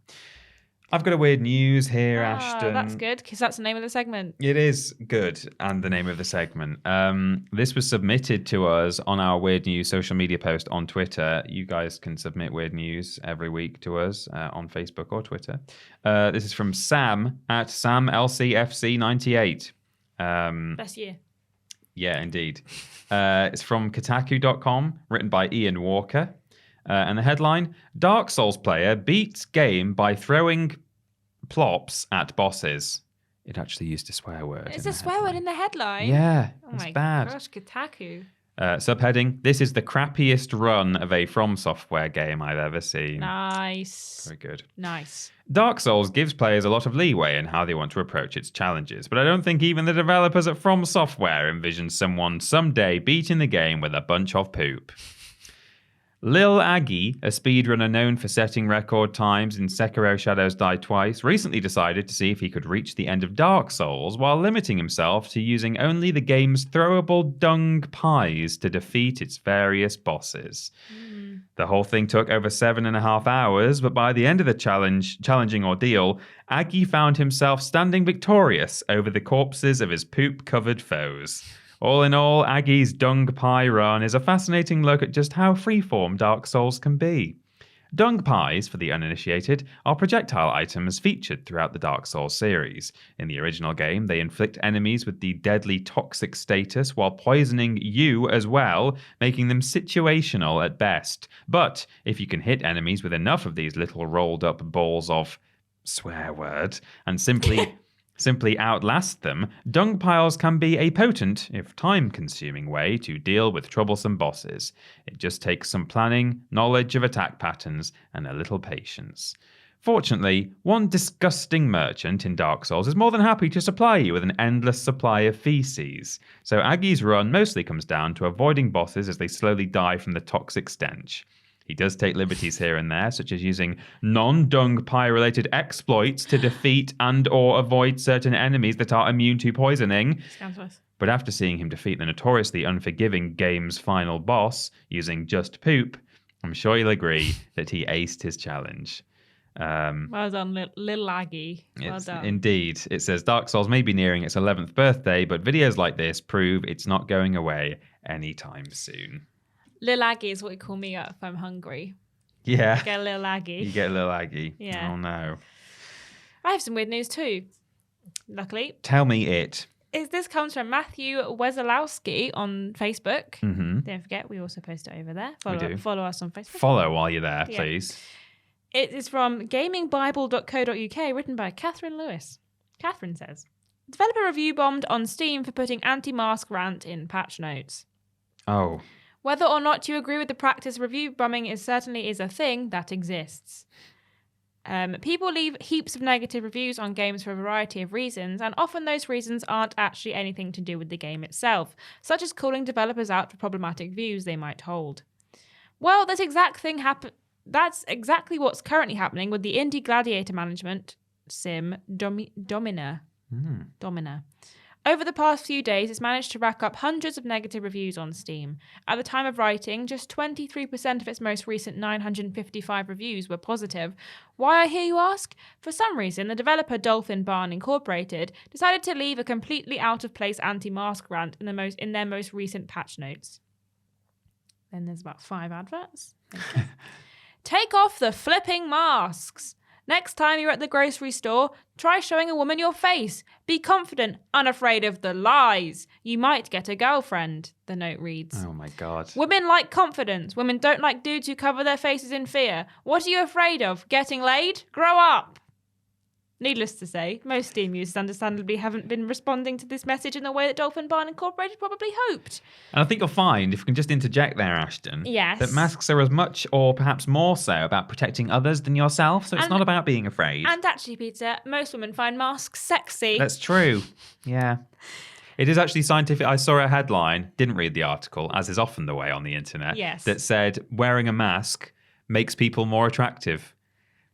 I've got a weird news here, Ashton. That's good, because that's the name of the segment. It is good, and the name of the segment. This was submitted to us on our Weird News social media post on Twitter. You guys can submit weird news every week to us on Facebook or Twitter. This is from Sam at SamLCFC98. Best year. Yeah, indeed. It's from Kotaku.com, written by Ian Walker. And the headline, Dark Souls player beats game by throwing plops at bosses. It actually used a swear word. It's a swear word in the headline? Yeah, it's bad. Oh my gosh, Kotaku. Subheading, this is the crappiest run of a From Software game I've ever seen. Nice. Very good. Nice. Dark Souls gives players a lot of leeway in how they want to approach its challenges, but I don't think even the developers at From Software envision someone someday beating the game with a bunch of poop. Lil Aggie, a speedrunner known for setting record times in Sekiro Shadows Die Twice, recently decided to see if he could reach the end of Dark Souls while limiting himself to using only the game's throwable dung pies to defeat its various bosses. The whole thing took over 7.5 hours, but by the end of the challenging ordeal, Aggie found himself standing victorious over the corpses of his poop-covered foes. All in all, Aggie's dung pie run is a fascinating look at just how freeform Dark Souls can be. Dung pies, for the uninitiated, are projectile items featured throughout the Dark Souls series. In the original game, they inflict enemies with the deadly toxic status while poisoning you as well, making them situational at best. But if you can hit enemies with enough of these little rolled up balls of swear word and simply outlast them, dung piles can be a potent, if time-consuming way to deal with troublesome bosses. It just takes some planning, knowledge of attack patterns, and a little patience. Fortunately, one disgusting merchant in Dark Souls is more than happy to supply you with an endless supply of feces. So Aggie's run mostly comes down to avoiding bosses as they slowly die from the toxic stench. He does take liberties here and there, such as using non-dung pie-related exploits to defeat and or avoid certain enemies that are immune to poisoning. But after seeing him defeat the notoriously unforgiving game's final boss using just poop, I'm sure you'll agree that he aced his challenge. Well done, little Aggie. Well done. Indeed. It says, Dark Souls may be nearing its 11th birthday, but videos like this prove it's not going away anytime soon. Lil Aggie is what you call me if I'm hungry. Yeah. You get a little Aggie. You get a little Aggie. Yeah. Oh, no. I have some weird news too, luckily. Tell me it. This comes from Matthew Wesolowski on Facebook. Mm-hmm. Don't forget, we also post it over there. Follow us on Facebook. Follow while you're there, please. It is from gamingbible.co.uk, written by Catherine Lewis. Catherine says, developer review bombed on Steam for putting anti-mask rant in patch notes. Oh. Whether or not you agree with the practice, review bombing certainly is a thing that exists. People leave heaps of negative reviews on games for a variety of reasons, and often those reasons aren't actually anything to do with the game itself, such as calling developers out for problematic views they might hold. Well, that's exactly what's currently happening with the indie gladiator management sim Domina. Domina. Over the past few days, it's managed to rack up hundreds of negative reviews on Steam. At the time of writing, just 23% of its most recent 955 reviews were positive. Why, I hear you ask? For some reason, the developer Dolphin Barn Incorporated decided to leave a completely out-of-place anti-mask rant in their most recent patch notes. Then there's about 5 adverts. Take off the flipping masks. Next time you're at the grocery store, try showing a woman your face. Be confident, unafraid of the lies. You might get a girlfriend, the note reads. Oh my God. Women like confidence. Women don't like dudes who cover their faces in fear. What are you afraid of? Getting laid? Grow up. Needless to say, most Steam users understandably haven't been responding to this message in the way that Dolphin Barn Incorporated probably hoped. And I think you'll find, if we can just interject there, Ashton, yes, that masks are as much or perhaps more so about protecting others than yourself. So it's not about being afraid. And actually, Peter, most women find masks sexy. That's true. Yeah. It is actually scientific. I saw a headline, didn't read the article, as is often the way on the internet, that said wearing a mask makes people more attractive.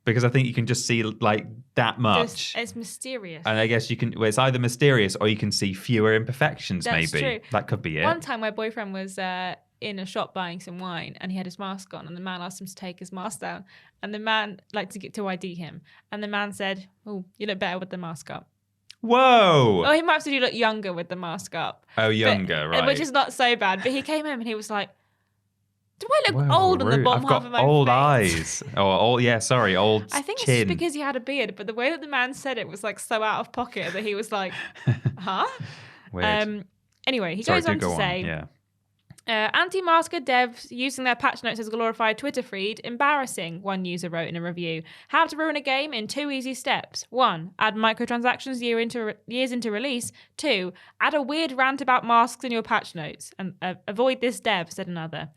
Because I think you can just see like that much. It's mysterious. And I guess it's either mysterious or you can see fewer imperfections. That's maybe. True. That could be it. One time my boyfriend was in a shop buying some wine and he had his mask on and the man asked him to take his mask down. And the man, to ID him. And the man said, "Oh, you look better with the mask up." Whoa. Oh, he might actually look younger with the mask up. Oh, younger, right. Which is not so bad. But he came home and he was like, do I look old on the bottom half of my face? I've got old eyes. Old I think chin. it's just because he had a beard, but the way that the man said it was like so out of pocket that he was like, huh? Weird. Anyway, he goes on to say, anti-masker devs using their patch notes as a glorified Twitter feed, embarrassing, one user wrote in a review. How to ruin a game in 2 easy steps. 1. Add microtransactions years into release. 2. Add a weird rant about masks in your patch notes. And avoid this dev, said another.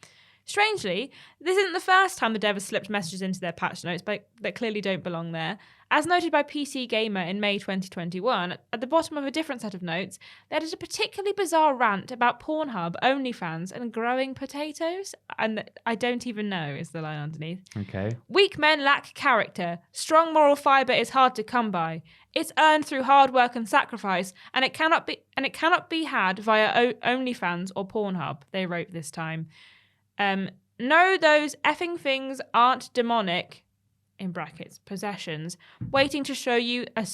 Strangely, this isn't the first time the dev has slipped messages into their patch notes that clearly don't belong there. As noted by PC Gamer in May 2021, at the bottom of a different set of notes, they added a particularly bizarre rant about Pornhub, OnlyFans, and growing potatoes. And I don't even know is the line underneath. Okay. Weak men lack character. Strong moral fibre is hard to come by. It's earned through hard work and sacrifice, and it cannot be had via OnlyFans or Pornhub. They wrote this time. No, those effing things aren't demonic, in brackets, possessions, waiting to show you a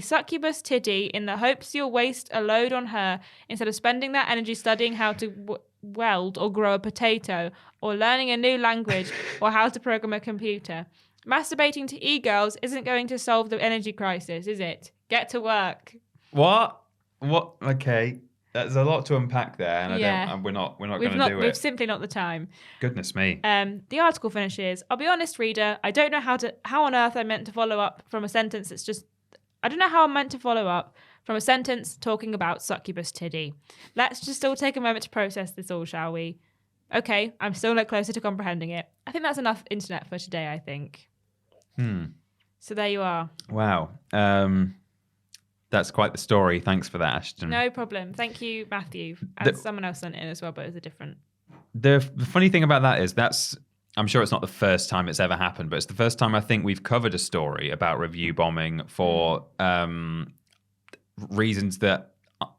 succubus titty in the hopes you'll waste a load on her instead of spending that energy studying how to weld or grow a potato or learning a new language or how to program a computer. Masturbating to e-girls isn't going to solve the energy crisis, is it? Get to work. What? Okay. There's a lot to unpack there, and we're not going to do it. We've simply not the time. Goodness me. The article finishes. I'll be honest, reader. I don't know how on earth I meant to follow up from a sentence that's just. I don't know how I'm meant to follow up from a sentence talking about succubus titty. Let's just all take a moment to process this all, shall we? Okay, I'm still no closer to comprehending it. I think that's enough internet for today. I think. So there you are. Wow. That's quite the story. Thanks for that, Ashton. No problem. Thank you, Matthew. And someone else sent it in as well, but it was a different. The funny thing about that is I'm sure it's not the first time it's ever happened, but it's the first time I think we've covered a story about review bombing for reasons that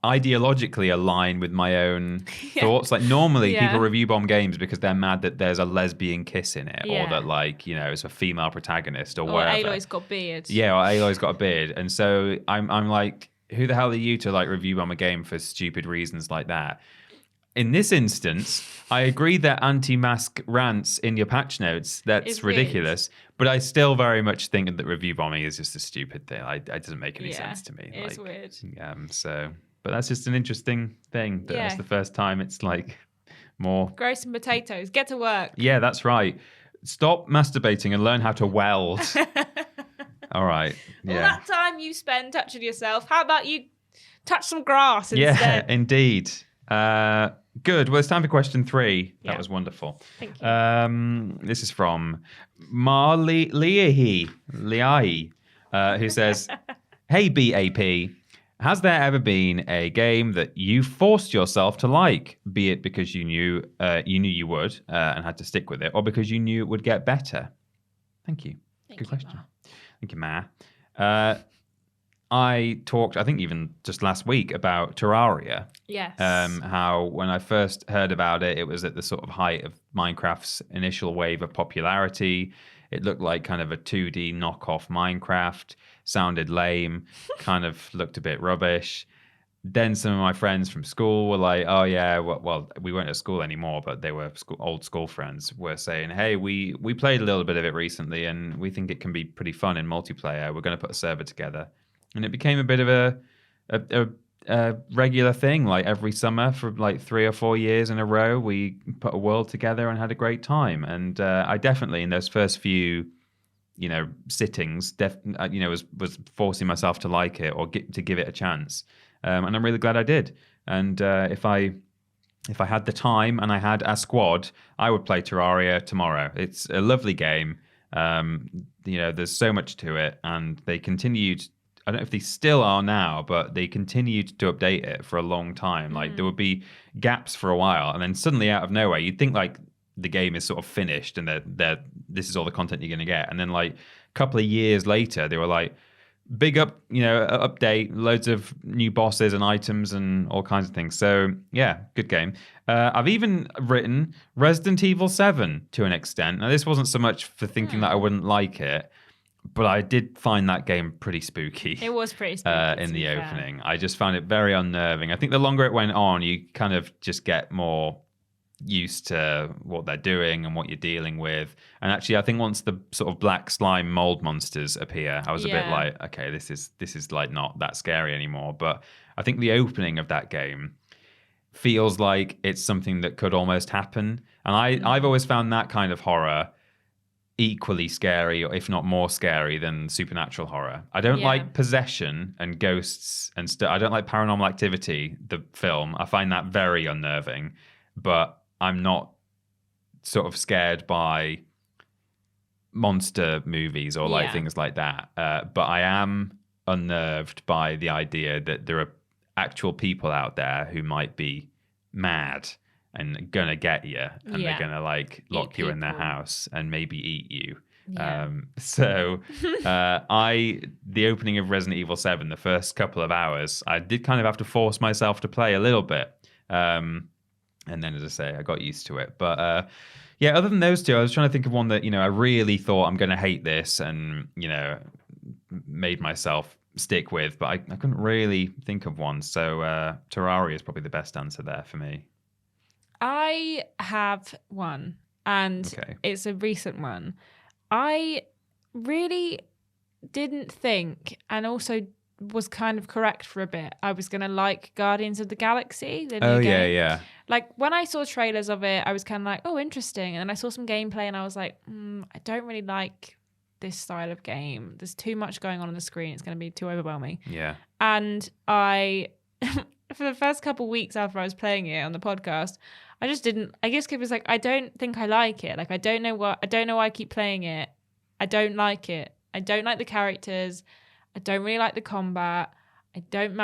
ideologically align with my own thoughts. Like normally people review bomb games because they're mad that there's a lesbian kiss in it or that it's a female protagonist or whatever. Aloy's got beard. Yeah, or Aloy's got a beard. And so I'm like, who the hell are you to like review bomb a game for stupid reasons like that? In this instance, I agree that anti-mask rants in your patch notes, that's ridiculous. Weird. But I still very much think that review bombing is just a stupid thing. It doesn't make any sense to me. It's weird. But that's just an interesting thing. That's the first time it's like more... Grow some potatoes. Get to work. Yeah, that's right. Stop masturbating and learn how to weld. All right. Yeah. All that time you spend touching yourself, how about you touch some grass instead? Yeah, indeed. Good. Well, it's time for question 3. That was wonderful. Thank you. This is from Marley Liahi, who says, "Hey BAP, has there ever been a game that you forced yourself to like, be it because you knew you would and had to stick with it, or because you knew it would get better?" Thank you. Good question. Thank you, Ma. I talked, I think even just last week, about Terraria. Yes. How when I first heard about it, it was at the sort of height of Minecraft's initial wave of popularity. It looked like kind of a 2D knockoff Minecraft, sounded lame, kind of looked a bit rubbish. Then some of my friends from school were like, "Oh yeah, well, we weren't at school anymore, but they were old school friends. Were saying, hey, we played a little bit of it recently, and we think it can be pretty fun in multiplayer. We're going to put a server together." And it became a bit of a regular thing. Like every summer for like 3 or 4 years in a row, we put a world together and had a great time. And I definitely, in those first few, sittings, was forcing myself to like it or to give it a chance. And I'm really glad I did. And if I had the time and I had a squad, I would play Terraria tomorrow. It's a lovely game. There's so much to it, and they continued. I don't know if they still are now, but they continued to update it for a long time. Like there would be gaps for a while, and then suddenly out of nowhere, you'd think like the game is sort of finished and that this is all the content you're going to get. And then like a couple of years later, they were like, big update, loads of new bosses and items and all kinds of things. So yeah, good game. I've even written Resident Evil 7 to an extent. Now this wasn't so much for thinking that I wouldn't like it, but I did find that game pretty spooky. It was pretty spooky in the opening. I just found it very unnerving. I think the longer it went on, you kind of just get more used to what they're doing and what you're dealing with. And actually, I think once the sort of black slime mold monsters appear, I was a bit like, okay, this is like not that scary anymore. But I think the opening of that game feels like it's something that could almost happen. And I've always found that kind of horror equally scary, or if not more scary than supernatural horror. I don't like possession and ghosts and stuff. I don't like Paranormal Activity, the film. I find that very unnerving, but I'm not sort of scared by monster movies or like things like that. But I am unnerved by the idea that there are actual people out there who might be mad and gonna get you, and they're gonna like lock you in their house and maybe eat you. The opening of Resident Evil 7, the first couple of hours, I did kind of have to force myself to play a little bit. And then, as I say, I got used to it. But other than those two, I was trying to think of one that, I really thought I'm going to hate this and, made myself stick with. But I couldn't really think of one. So Terraria is probably the best answer there for me. I have one, and it's a recent one. I really didn't think, and also was kind of correct for a bit, I was going to like Guardians of the Galaxy, the new game. Yeah. Like, when I saw trailers of it, I was kind of like, oh, interesting. And then I saw some gameplay, and I was like, I don't really like this style of game. There's too much going on the screen. It's going to be too overwhelming. Yeah. And I, for the first couple of weeks after I was playing it on the podcast, I just didn't. I guess it was like, I don't think I like it. Like, I don't know why I keep playing it. I don't like it. I don't like the characters. I don't really like the combat. I'm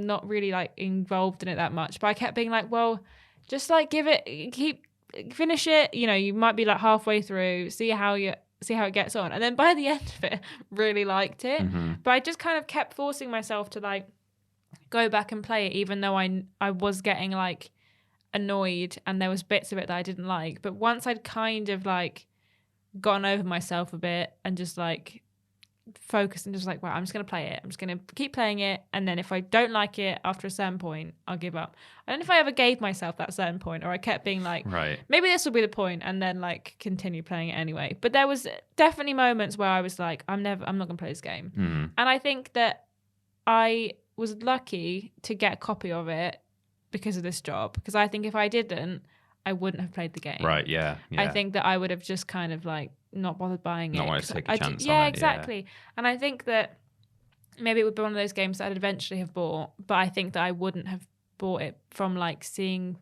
not really like involved in it that much. But I kept being like, well, just like finish it. You might be like halfway through, see how it gets on. And then by the end of it, really liked it. Mm-hmm. But I just kind of kept forcing myself to like go back and play it, even though I was getting like annoyed and there was bits of it that I didn't like. But once I'd kind of like gotten over myself a bit and just like focused and just like, well, I'm just going to play it. I'm just going to keep playing it. And then if I don't like it after a certain point, I'll give up. I don't know if I ever gave myself that certain point, or I kept being like, maybe this will be the point, and then like continue playing it anyway. But there was definitely moments where I was like, I'm not going to play this game. Mm-hmm. And I think that I was lucky to get a copy of it because of this job. Because I think if I didn't, I wouldn't have played the game. Right, yeah. I think that I would have just kind of like not bothered buying it. Not wanted to take a chance on it. Yeah, exactly. And I think that maybe it would be one of those games that I'd eventually have bought, but I think that I wouldn't have bought it from like seeing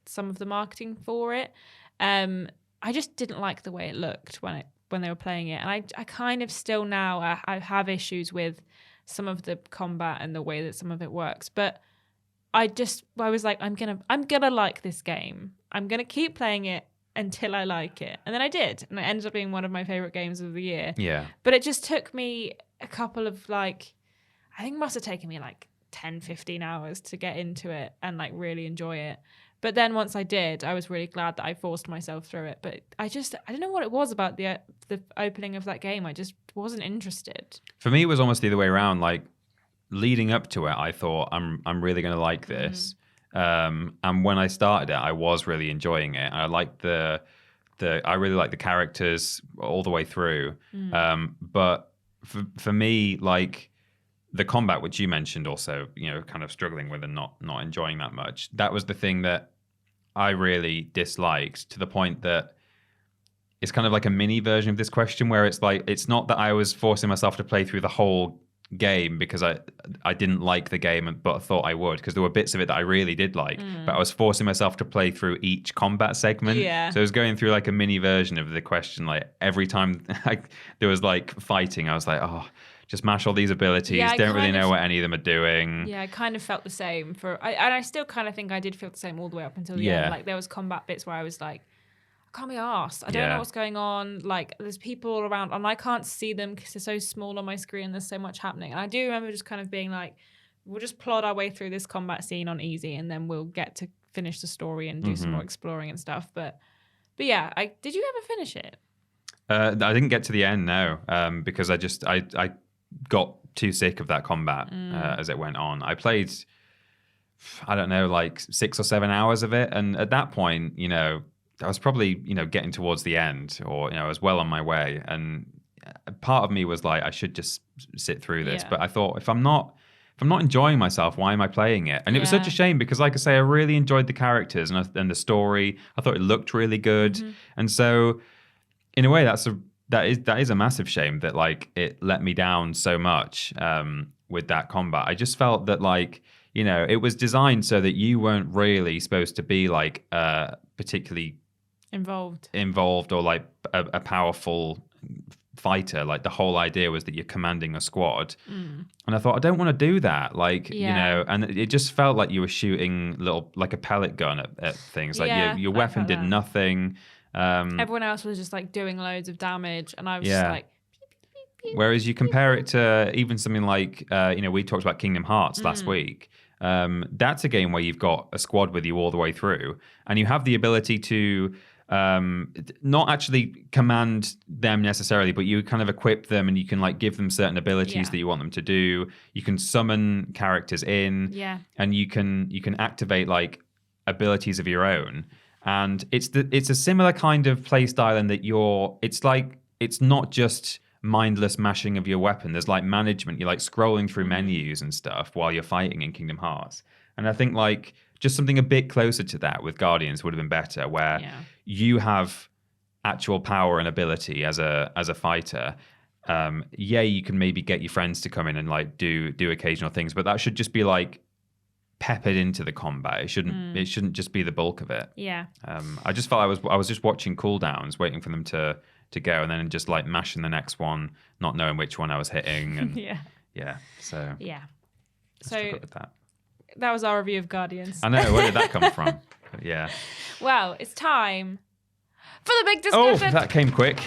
some of the marketing for it. I just didn't like the way it looked when they were playing it. And I kind of still now, I have issues with some of the combat and the way that some of it works. But I was like, I'm gonna like this game. I'm gonna keep playing it until I like it. And then I did. And it ended up being one of my favorite games of the year. Yeah. But it just took me a couple of like I think it must have taken me like 10, 15 hours to get into it and like really enjoy it. But then once I did, I was really glad that I forced myself through it. But I don't know what it was about the opening of that game. I just wasn't interested. For me, it was almost the other way around. Like leading up to it, I thought I'm really going to like this. And when I started it, I was really enjoying it. I liked I really liked the characters all the way through. But for me, like the combat, which you mentioned also, kind of struggling with and not enjoying that much. That was the thing that I really disliked, to the point that it's kind of like a mini version of this question, where it's like, it's not that I was forcing myself to play through the whole game because I didn't like the game, but I thought I would, because there were bits of it that I really did like, but I was forcing myself to play through each combat segment. So I was going through like a mini version of the question. Like every time there was like fighting, I was like, oh, just mash all these abilities. Don't really know what any of them are doing. Yeah, I kind of felt the same and I still kind of think I did feel the same all the way up until the end. Like there was combat bits where I was like, I can't be arsed. I don't know what's going on. Like there's people all around and I can't see them because they're so small on my screen. There's so much happening. And I do remember just kind of being like, we'll just plod our way through this combat scene on easy and then we'll get to finish the story and do some more exploring and stuff. But yeah, did you ever finish it? I didn't get to the end, no, because I got too sick of that combat as it went on. I played, I don't know, like 6 or 7 hours of it. And at that point, I was probably, getting towards the end, or, I was well on my way. And part of me was like, I should just sit through this. But I thought, if I'm not enjoying myself, why am I playing it? And it was such a shame because, like I say, I really enjoyed the characters and the story. I thought it looked really good. And so in a way, that is a massive shame that like it let me down so much with that combat. I just felt that like, it was designed so that you weren't really supposed to be like particularly involved or like a powerful fighter. Like the whole idea was that you're commanding a squad. And I thought, I don't want to do that. Like, and it just felt like you were shooting like a pellet gun at things. Like your weapon did nothing. Everyone else was just like doing loads of damage, and I was just like. Whereas you compare it to even something like, we talked about Kingdom Hearts last week. That's a game where you've got a squad with you all the way through, and you have the ability to not actually command them necessarily, but you kind of equip them, and you can like give them certain abilities that you want them to do. You can summon characters in, and you can activate like abilities of your own. And it's a similar kind of play style in that it's not just mindless mashing of your weapon. There's like management. You're like scrolling through menus and stuff while you're fighting in Kingdom Hearts. And I think like just something a bit closer to that with Guardians would have been better, where you have actual power and ability as a fighter. You can maybe get your friends to come in and like do occasional things, but that should just be like peppered into the combat. It shouldn't just be the bulk of it. I just felt I was just watching cooldowns, waiting for them to go, and then just like mashing the next one, not knowing which one I was hitting. And so with that was our review of Guardians. I know, where did that come from? But well, it's time for the big discussion. Oh, that came quick.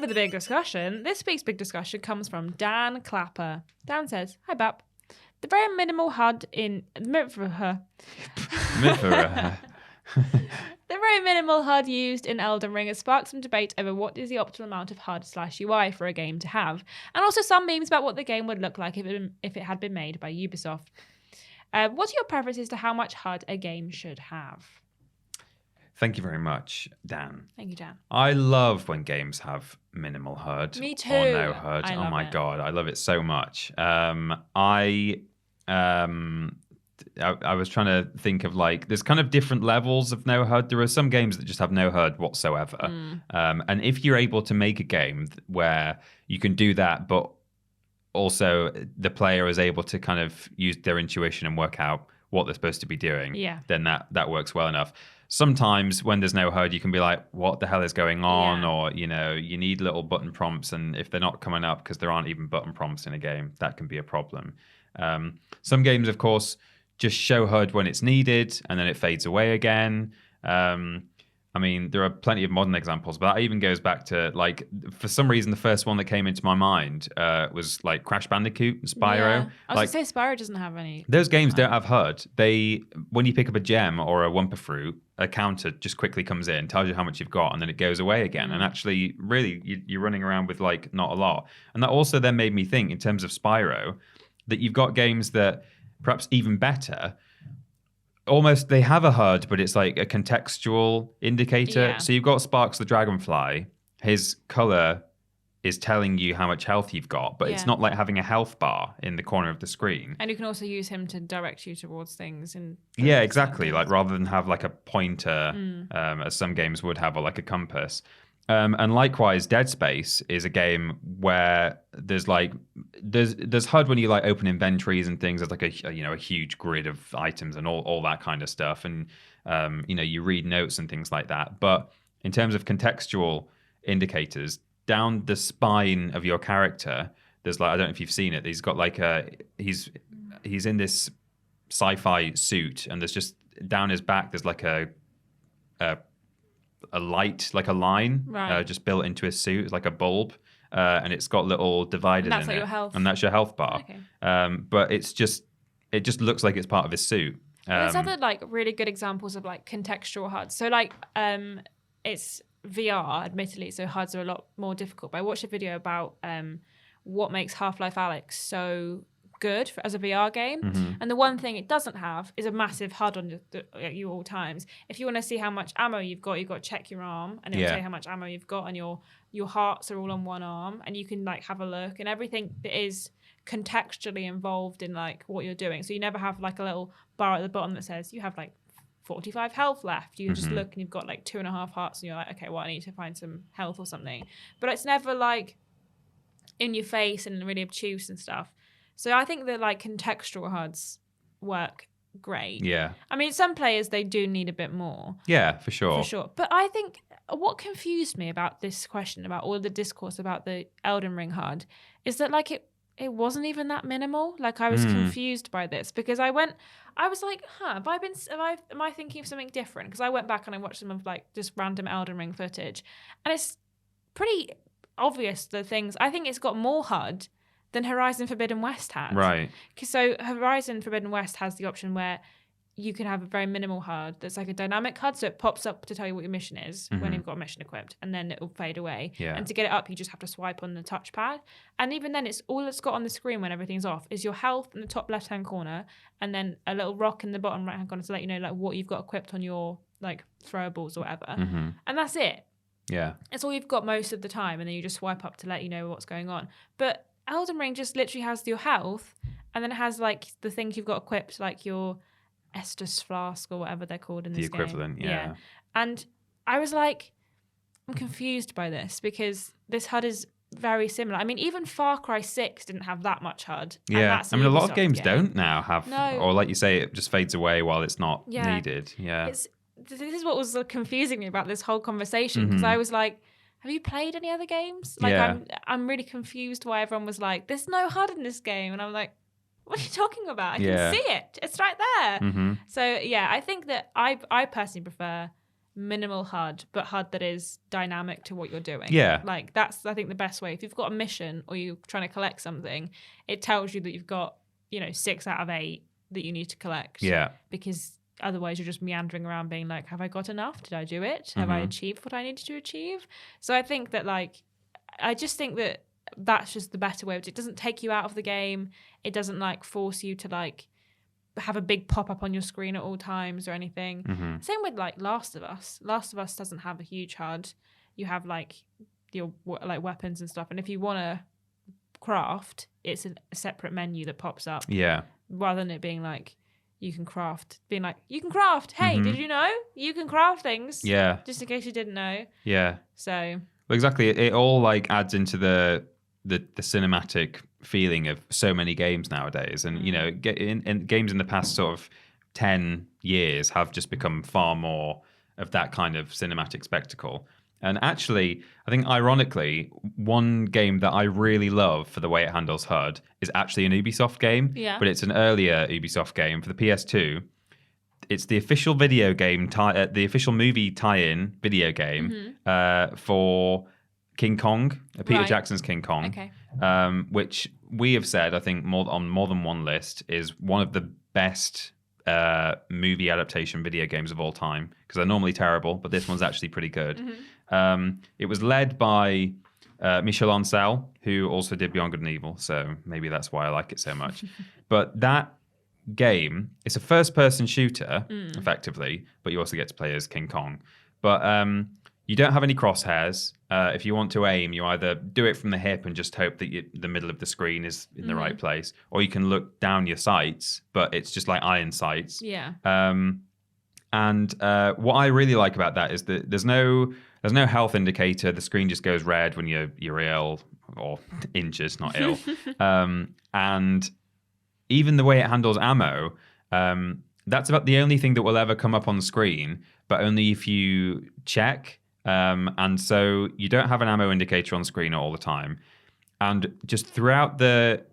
For the big discussion. This week's big discussion comes from Dan Clapper. Dan says, "Hi Bap. The very minimal HUD in the very minimal HUD used in Elden Ring has sparked some debate over what is the optimal amount of HUD/UI for a game to have, and also some memes about what the game would look like if it had been made by Ubisoft. What are your preferences to how much HUD a game should have?" Thank you very much, Dan. Thank you, Dan. I love when games have minimal HUD. Me too. Or no HUD. Oh my God, I love it so much. I was trying to think of like, there's kind of different levels of no HUD. There are some games that just have no HUD whatsoever. And if you're able to make a game where you can do that, but also the player is able to kind of use their intuition and work out what they're supposed to be doing, then that works well enough. Sometimes when there's no HUD, you can be like, what the hell is going on? Or, you need little button prompts. And if they're not coming up because there aren't even button prompts in a game, that can be a problem. Some games, of course, just show HUD when it's needed and then it fades away again. I mean, there are plenty of modern examples, but that even goes back to, like, for some reason, the first one that came into my mind was like Crash Bandicoot and Spyro. Yeah. I was like, going to say Spyro doesn't have any. Those games don't have HUD. When you pick up a gem or a Wumpa Fruit, a counter just quickly comes in, tells you how much you've got, and then it goes away again. And actually, really, you're running around with like not a lot. And that also then made me think, in terms of Spyro, that you've got games that perhaps even better. Almost they have a HUD, but it's like a contextual indicator. Yeah. So you've got Sparks the Dragonfly. His color is telling you how much health you've got, but it's not like having a health bar in the corner of the screen. And you can also use him to direct you towards things. Yeah, exactly. Like rather than have like a pointer, as some games would have, or like a compass. And likewise, Dead Space is a game where there's HUD when you like open inventories and things. There's like a huge grid of items and all that kind of stuff, and you read notes and things like that. But in terms of contextual indicators, down the spine of your character, there's like, I don't know if you've seen it. He's got like he's in this sci-fi suit, and there's just down his back there's like a light, like a line, just built into his suit. It's like a bulb, and it's got little dividers in it. Your health. And that's your health bar. Okay. But it just looks like it's part of his suit. There's other like really good examples of like contextual HUDs. So like it's VR, admittedly, so HUDs are a lot more difficult. But I watched a video about what makes Half-Life Alyx so good as a VR game, and the one thing it doesn't have is a massive HUD on you all times. If you want to see how much ammo you've got to check your arm, and it'll tell you how much ammo you've got, and your hearts are all on one arm, and you can like have a look, and everything that is contextually involved in like what you're doing. So you never have like a little bar at the bottom that says you have like 45 health left. You just look and you've got like 2.5 hearts, and you're like, okay, well, I need to find some health or something. But it's never like in your face and really obtuse and stuff. So I think that like contextual HUDs work great. Yeah. I mean, some players, they do need a bit more. Yeah, for sure. For sure. But I think what confused me about this question, about all the discourse about the Elden Ring HUD, is that like it wasn't even that minimal. Like I was confused by this, because I was like, am I thinking of something different? Because I went back and I watched some of like just random Elden Ring footage, and it's pretty obvious the things. I think it's got more HUD than Horizon Forbidden West had. Right. So Horizon Forbidden West has the option where you can have a very minimal HUD that's like a dynamic HUD, so it pops up to tell you what your mission is when you've got a mission equipped, and then it will fade away. Yeah. And to get it up, you just have to swipe on the touchpad. And even then, it's got on the screen when everything's off is your health in the top left-hand corner, and then a little rock in the bottom right-hand corner to let you know like what you've got equipped on your like throwables or whatever. And that's it. Yeah. It's all you've got most of the time, and then you just swipe up to let you know what's going on. But Elden Ring just literally has your health, and then it has like the things you've got equipped, like your Estus flask or whatever they're called in this game. The equivalent, yeah. And I was like, I'm confused by this, because this HUD is very similar. I mean, even Far Cry 6 didn't have that much HUD. Yeah, I mean, a lot of games don't now have, or like you say, it just fades away while it's not needed. Yeah. This is what was confusing me about this whole conversation, because I was like, have you played any other games? Like, I'm really confused why everyone was like, there's no HUD in this game. And I'm like, what are you talking about? I can see it. It's right there. So, yeah, I think that I personally prefer minimal HUD, but HUD that is dynamic to what you're doing. Yeah. Like, that's, I think, the best way. If you've got a mission or you're trying to collect something, it tells you that you've got, 6 out of 8 that you need to collect. Yeah. Because otherwise, you're just meandering around being like, have I got enough? Did I do it? Have I achieved what I needed to achieve? So I think that, like, I just think that that's just the better way. It doesn't take you out of the game. It doesn't, like, force you to, like, have a big pop-up on your screen at all times or anything. Same with, like, Last of Us. Last of Us doesn't have a huge HUD. You have, like, your, like, weapons and stuff. And if you want to craft, it's a separate menu that pops up. Yeah. Rather than it being, like, you can craft, being like, you can craft. Hey, did you know you can craft things? Yeah. Just in case you didn't know. Yeah. So. Well, exactly. It all like adds into the cinematic feeling of so many games nowadays, and in games in the past sort of 10 years have just become far more of that kind of cinematic spectacle. And actually, I think ironically, one game that I really love for the way it handles HUD is actually an Ubisoft game. Yeah. But it's an earlier Ubisoft game for the PS2. it's the official video game, the official movie tie-in video game for King Kong, Peter Jackson's King Kong, which we have said, I think, on more than one list, is one of the best movie adaptation video games of all time, because they're normally terrible, but this one's actually pretty good. It was led by Michel Ancel, who also did Beyond Good and Evil, so maybe that's why I like it so much. But that game, it's a first-person shooter, effectively, but you also get to play as King Kong. But you don't have any crosshairs. If you want to aim, you either do it from the hip and just hope that the middle of the screen is in the right place, or you can look down your sights, but it's just like iron sights. Yeah. And what I really like about that is that there's no health indicator. The screen just goes red when you're ill or injured, not ill. And even the way it handles ammo, that's about the only thing that will ever come up on the screen, but only if you check. And so you don't have an ammo indicator on screen all the time. And just throughout the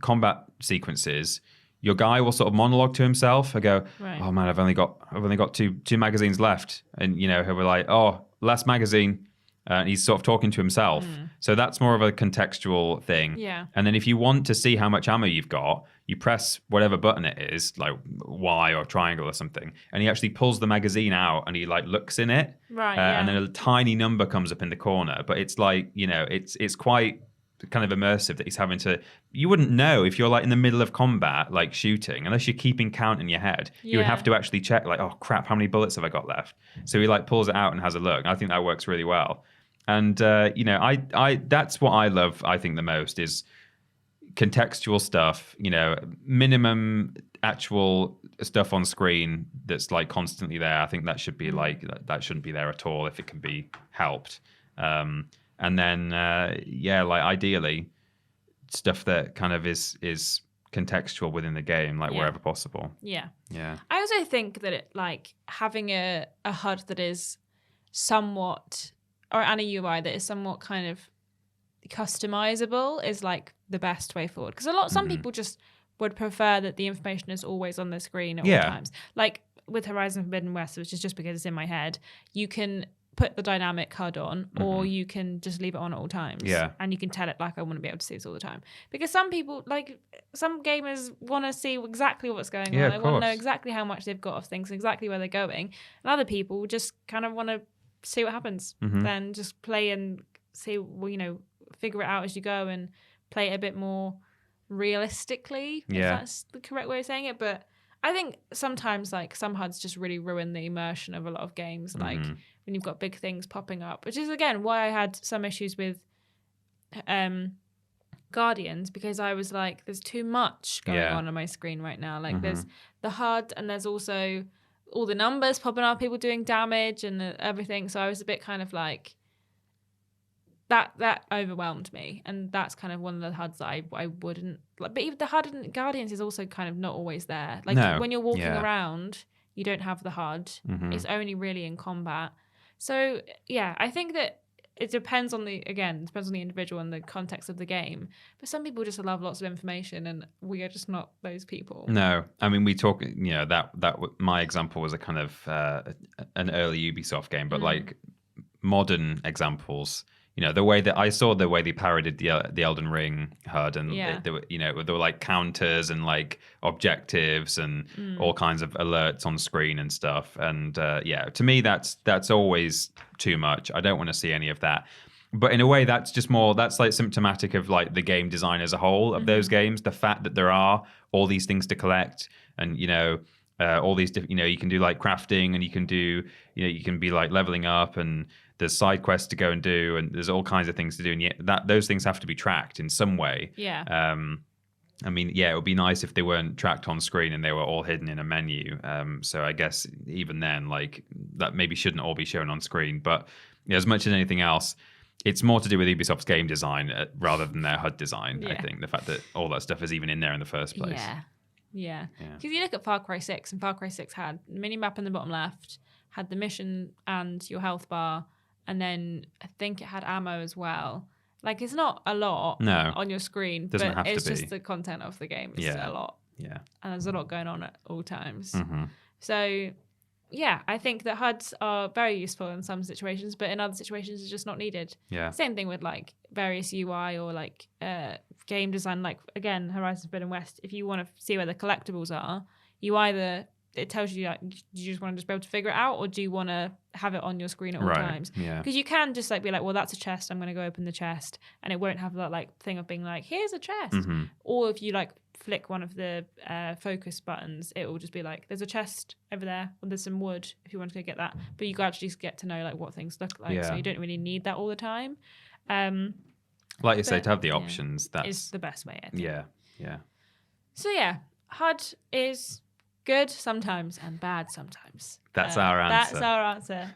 combat sequences, your guy will sort of monologue to himself and go, "Oh man, I've only got two magazines left," and he'll be like, "Oh, last magazine," and he's sort of talking to himself. So that's more of a contextual thing. Yeah. And then if you want to see how much ammo you've got, you press whatever button it is, like Y or triangle or something, and he actually pulls the magazine out and he like looks in it, and then a tiny number comes up in the corner. But it's like it's quite kind of immersive that he's having to. You wouldn't know if you're like in the middle of combat, like shooting, unless you're keeping count in your head. You would have to actually check, like, oh crap, how many bullets have I got left? So he like pulls it out and has a look. I think that works really well. And I that's what I love. I think the most is contextual stuff. Minimum actual stuff on screen that's like constantly there. I think that should be like that shouldn't be there at all if it can be helped. And then, like ideally, stuff that kind of is contextual within the game, like wherever possible. Yeah. Yeah. I also think that it, like having a HUD that is somewhat, and a UI that is somewhat kind of customizable is like the best way forward. Because some people just would prefer that the information is always on the screen at all times. Like with Horizon Forbidden West, which is just because it's in my head, you can put the dynamic HUD on, or you can just leave it on at all times. Yeah. And you can tell it, like, I want to be able to see this all the time. Because some people, like, some gamers want to see exactly what's going on. They want to know exactly how much they've got of things, exactly where they're going. And other people just kind of want to see what happens. Then just play and see, figure it out as you go and play it a bit more realistically, if that's the correct way of saying it. But I think sometimes, like, some HUDs just really ruin the immersion of a lot of games. Like, when you've got big things popping up, which is, again, why I had some issues with Guardians, because I was like, there's too much going on my screen right now. Like, there's the HUD, and there's also all the numbers popping up, people doing damage and everything. So I was a bit kind of like, that overwhelmed me. And that's kind of one of the HUDs that I wouldn't like. But even the HUD in Guardians is also kind of not always there. Like, when you're walking around, you don't have the HUD. It's only really in combat. So, I think that it depends on the individual and the context of the game. But some people just love lots of information, and we are just not those people. No. I mean, we talk, that my example was a kind of an early Ubisoft game, but like modern examples, the way that I saw the way they parodied the Elden Ring HUD, and there were like counters and like objectives and all kinds of alerts on screen and stuff. And to me, that's always too much. I don't want to see any of that. But in a way, that's like symptomatic of like the game design as a whole of those games. The fact that there are all these things to collect, and all these different, you can do like crafting, and you can do, you can be like leveling up, and there's side quests to go and do, and there's all kinds of things to do, and yet those things have to be tracked in some way. Yeah. I mean, it would be nice if they weren't tracked on screen and they were all hidden in a menu. So I guess even then, like, that maybe shouldn't all be shown on screen. But as much as anything else, it's more to do with Ubisoft's game design rather than their HUD design. I think the fact that all that stuff is even in there in the first place. Yeah. Because you look at Far Cry 6, and Far Cry 6 had the mini-map in the bottom left, had the mission and your health bar, and then I think it had ammo as well. Like, it's not a lot on your screen, Doesn't but have it's to be. just the content of the game is a lot. Yeah. And there's a lot going on at all times. So, yeah, I think that HUDs are very useful in some situations, but in other situations, it's just not needed. Yeah. Same thing with like various UI or like game design. Like again, Horizon Forbidden West. If you want to see where the collectibles are, you either it tells you like, do you just want to just be able to figure it out, or do you want to have it on your screen at all times? Yeah. Because you can just like be like, well, that's a chest. I'm going to go open the chest, and it won't have that like thing of being like, here's a chest. Mm-hmm. Or if you like flick one of the focus buttons, it will just be like, there's a chest over there, or there's some wood if you want to go get that. But you actually get to know like what things look like, so you don't really need that all the time. Like you say, to have the options, that is the best way. I think. Yeah. So yeah, HUD is good sometimes and bad sometimes. That's our answer. That's our answer.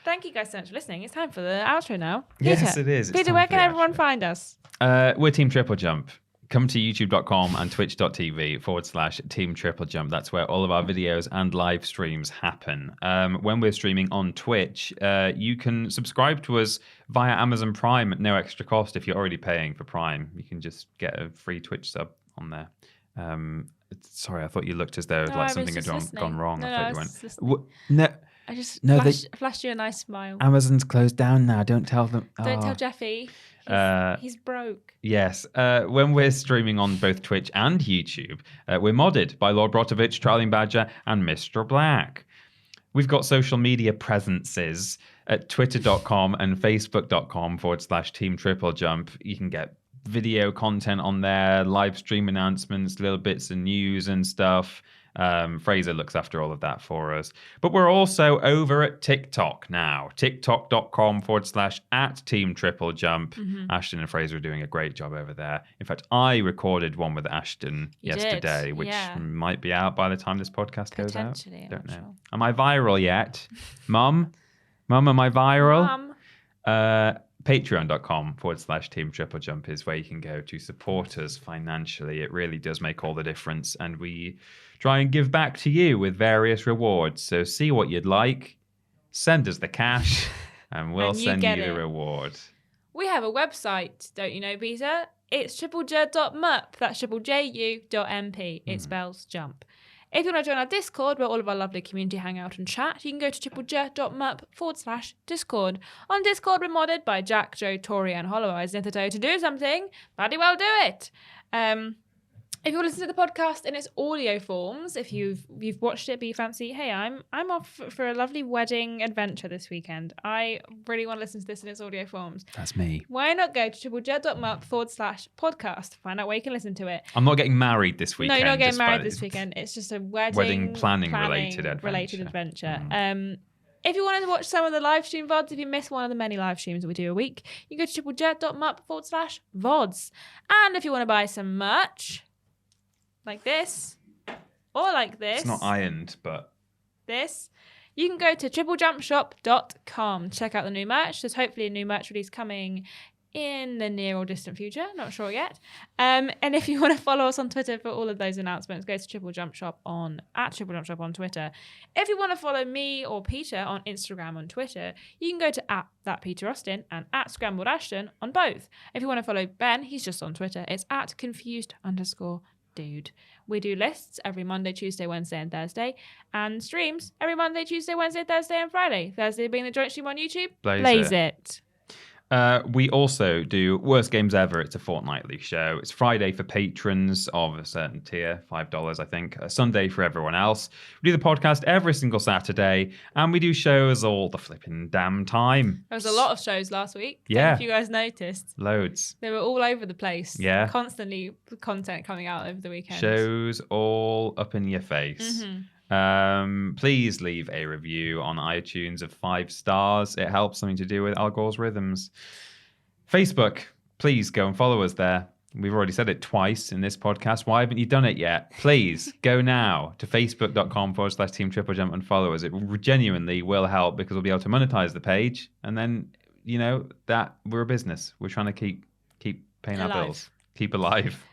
Thank you guys so much for listening. It's time for the outro now. Yes, Peter, it is. Peter, where can everyone find us? We're Team TripleJump. Come to youtube.com and twitch.tv/Team TripleJump. That's where all of our videos and live streams happen. When we're streaming on Twitch, you can subscribe to us via Amazon Prime at no extra cost. If you're already paying for Prime, you can just get a free Twitch sub on there. Sorry, I thought you looked as though like something had gone wrong. I thought you went. I just flashed you a nice smile. Amazon's closed down now. Don't tell them. Don't tell Jeffy. He's broke. Yes. When we're streaming on both Twitch and YouTube, we're modded by Lord Brotovich, Trolling Badger, and Mr. Black. We've got social media presences at twitter.com and facebook.com/Team TripleJump. You can get video content on there, live stream announcements, little bits of news and stuff. Fraser looks after all of that for us. But we're also over at TikTok now. TikTok.com/@Team TripleJump. Mm-hmm. Ashton and Fraser are doing a great job over there. In fact, I recorded one with Ashton yesterday, which might be out by the time this podcast goes out. Don't know. Sure. Am I viral yet? Mum, am I viral? Mum. Patreon.com/Team TripleJump is where you can go to support us financially. It really does make all the difference, and we try and give back to you with various rewards. So see what you'd like, send us the cash, and we'll send you the reward. We have a website, don't you know, Peter? It's triplej.mup. That's triplejU.mp. It spells jump. If you want to join our Discord, where all of our lovely community hang out and chat, you can go to triplej.mup/Discord. On Discord, we're modded by Jack, Joe, Tori, and Hollow Eyes. And if they tell you to do something, bloody well do it. If you listen to the podcast in its audio forms, if you've watched it but you fancy, hey, I'm off for a lovely wedding adventure this weekend. I really want to listen to this in its audio forms. That's me. Why not go to triplej.mup/podcast to find out where you can listen to it. I'm not getting married this weekend. No, you're not getting married this weekend. It's just a wedding planning related adventure. If you wanted to watch some of the live stream VODs, if you missed one of the many live streams that we do a week, you can go to triplej.mup/VODs. And if you want to buy some merch, like this, or like this. It's not ironed, but this. You can go to TripleJumpShop.com. Check out the new merch. There's hopefully a new merch release coming in the near or distant future. Not sure yet. And if you want to follow us on Twitter for all of those announcements, go to TripleJumpShop at TripleJumpShop on Twitter. If you want to follow me or Peter on Instagram and Twitter, you can go to @ThatPeterAustin and @ScrambledAshton on both. If you want to follow Ben, he's just on Twitter. It's @confused_dude. We do lists every Monday, Tuesday, Wednesday, and Thursday, and streams every Monday, Tuesday, Wednesday, Thursday, and Friday. Thursday being the joint stream on YouTube. Blaze it. We also do Worst Games Ever. It's a fortnightly show. It's Friday for patrons of a certain tier, $5, I think. A Sunday for everyone else. We do the podcast every single Saturday, and we do shows all the flipping damn time. There was a lot of shows last week. Yeah. If you guys noticed. Loads. They were all over the place. Yeah. Constantly content coming out over the weekend. Shows all up in your face. Mm-hmm. Please leave a review on iTunes of 5 stars. It helps, something to do with Al Gore's rhythms. Facebook, please go and follow us there. We've already said it twice in this podcast. Why haven't you done it yet? Please go now to facebook.com/Team TripleJump and follow us. It genuinely will help because we'll be able to monetize the page, and then that we're a business. We're trying to keep paying our bills, keep alive.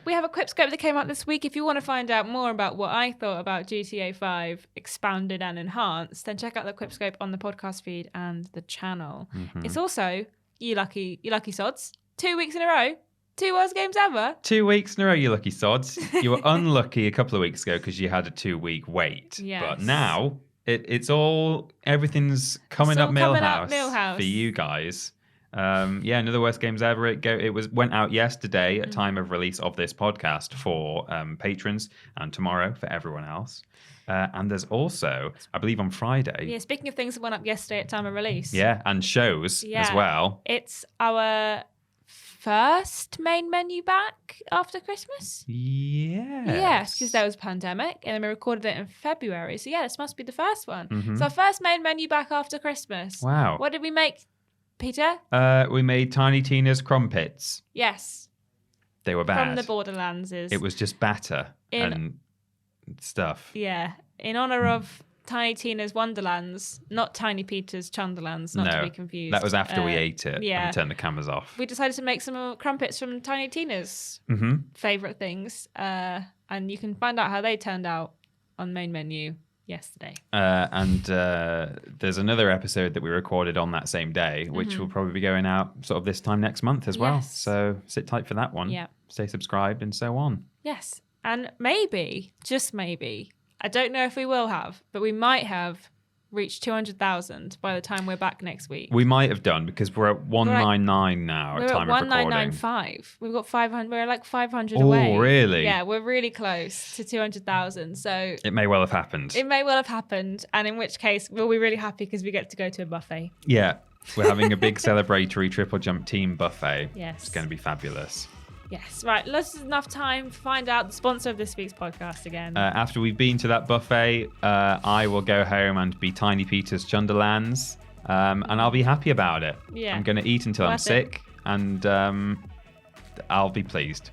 We have a Quipscope that came out this week. If you want to find out more about what I thought about GTA 5 expanded and enhanced, then check out the Quipscope on the podcast feed and the channel. Mm-hmm. It's also, you lucky sods, 2 weeks in a row, 2 worst games ever? 2 weeks in a row, you lucky sods. You were unlucky a couple of weeks ago because you had a 2-week wait. Yes. But now everything's coming up Millhouse for you guys. Another worst games ever. It went out yesterday at time of release of this podcast for patrons, and tomorrow for everyone else. And there's also, I believe, on Friday. Yeah, speaking of things that went up yesterday at time of release. Yeah, and shows as well. It's our first main menu back after Christmas. Yes, because there was a pandemic, and then we recorded it in February. So this must be the first one. Mm-hmm. So our first main menu back after Christmas. Wow. What did we make, Peter? We made Tiny Tina's crumpets. Yes. They were bad. From the Borderlands. It was just batter and stuff. Yeah. In honor of Tiny Tina's Wonderlands, not Tiny Peter's Chunderlands, not to be confused. That was after we ate it and turned the cameras off. We decided to make some crumpets from Tiny Tina's favourite things. And you can find out how they turned out on main menu yesterday. And there's another episode that we recorded on that same day, which will probably be going out sort of this time next month as well. So sit tight for that one. Yeah. Stay subscribed and so on. Yes. And maybe, just maybe, I don't know if we will have, but we might have reached 200,000 by the time we're back next week. We might have done, because we're at 199 now at time of recording. We're at 1995. We've got 500. We're like 500 away. Oh, really? Yeah, we're really close to 200,000. So it may well have happened. And in which case, we'll be really happy because we get to go to a buffet. Yeah, we're having a big celebratory TripleJump team buffet. Yes. It's going to be fabulous. Yes, right. Let's enough time to find out the sponsor of this week's podcast again. After we've been to that buffet, I will go home and be Tiny Peter's Chunderlands, and I'll be happy about it. Yeah. I'm going to eat until I'm sick, and I'll be pleased.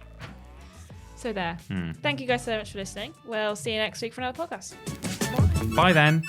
So there. Thank you guys so much for listening. We'll see you next week for another podcast. Bye then.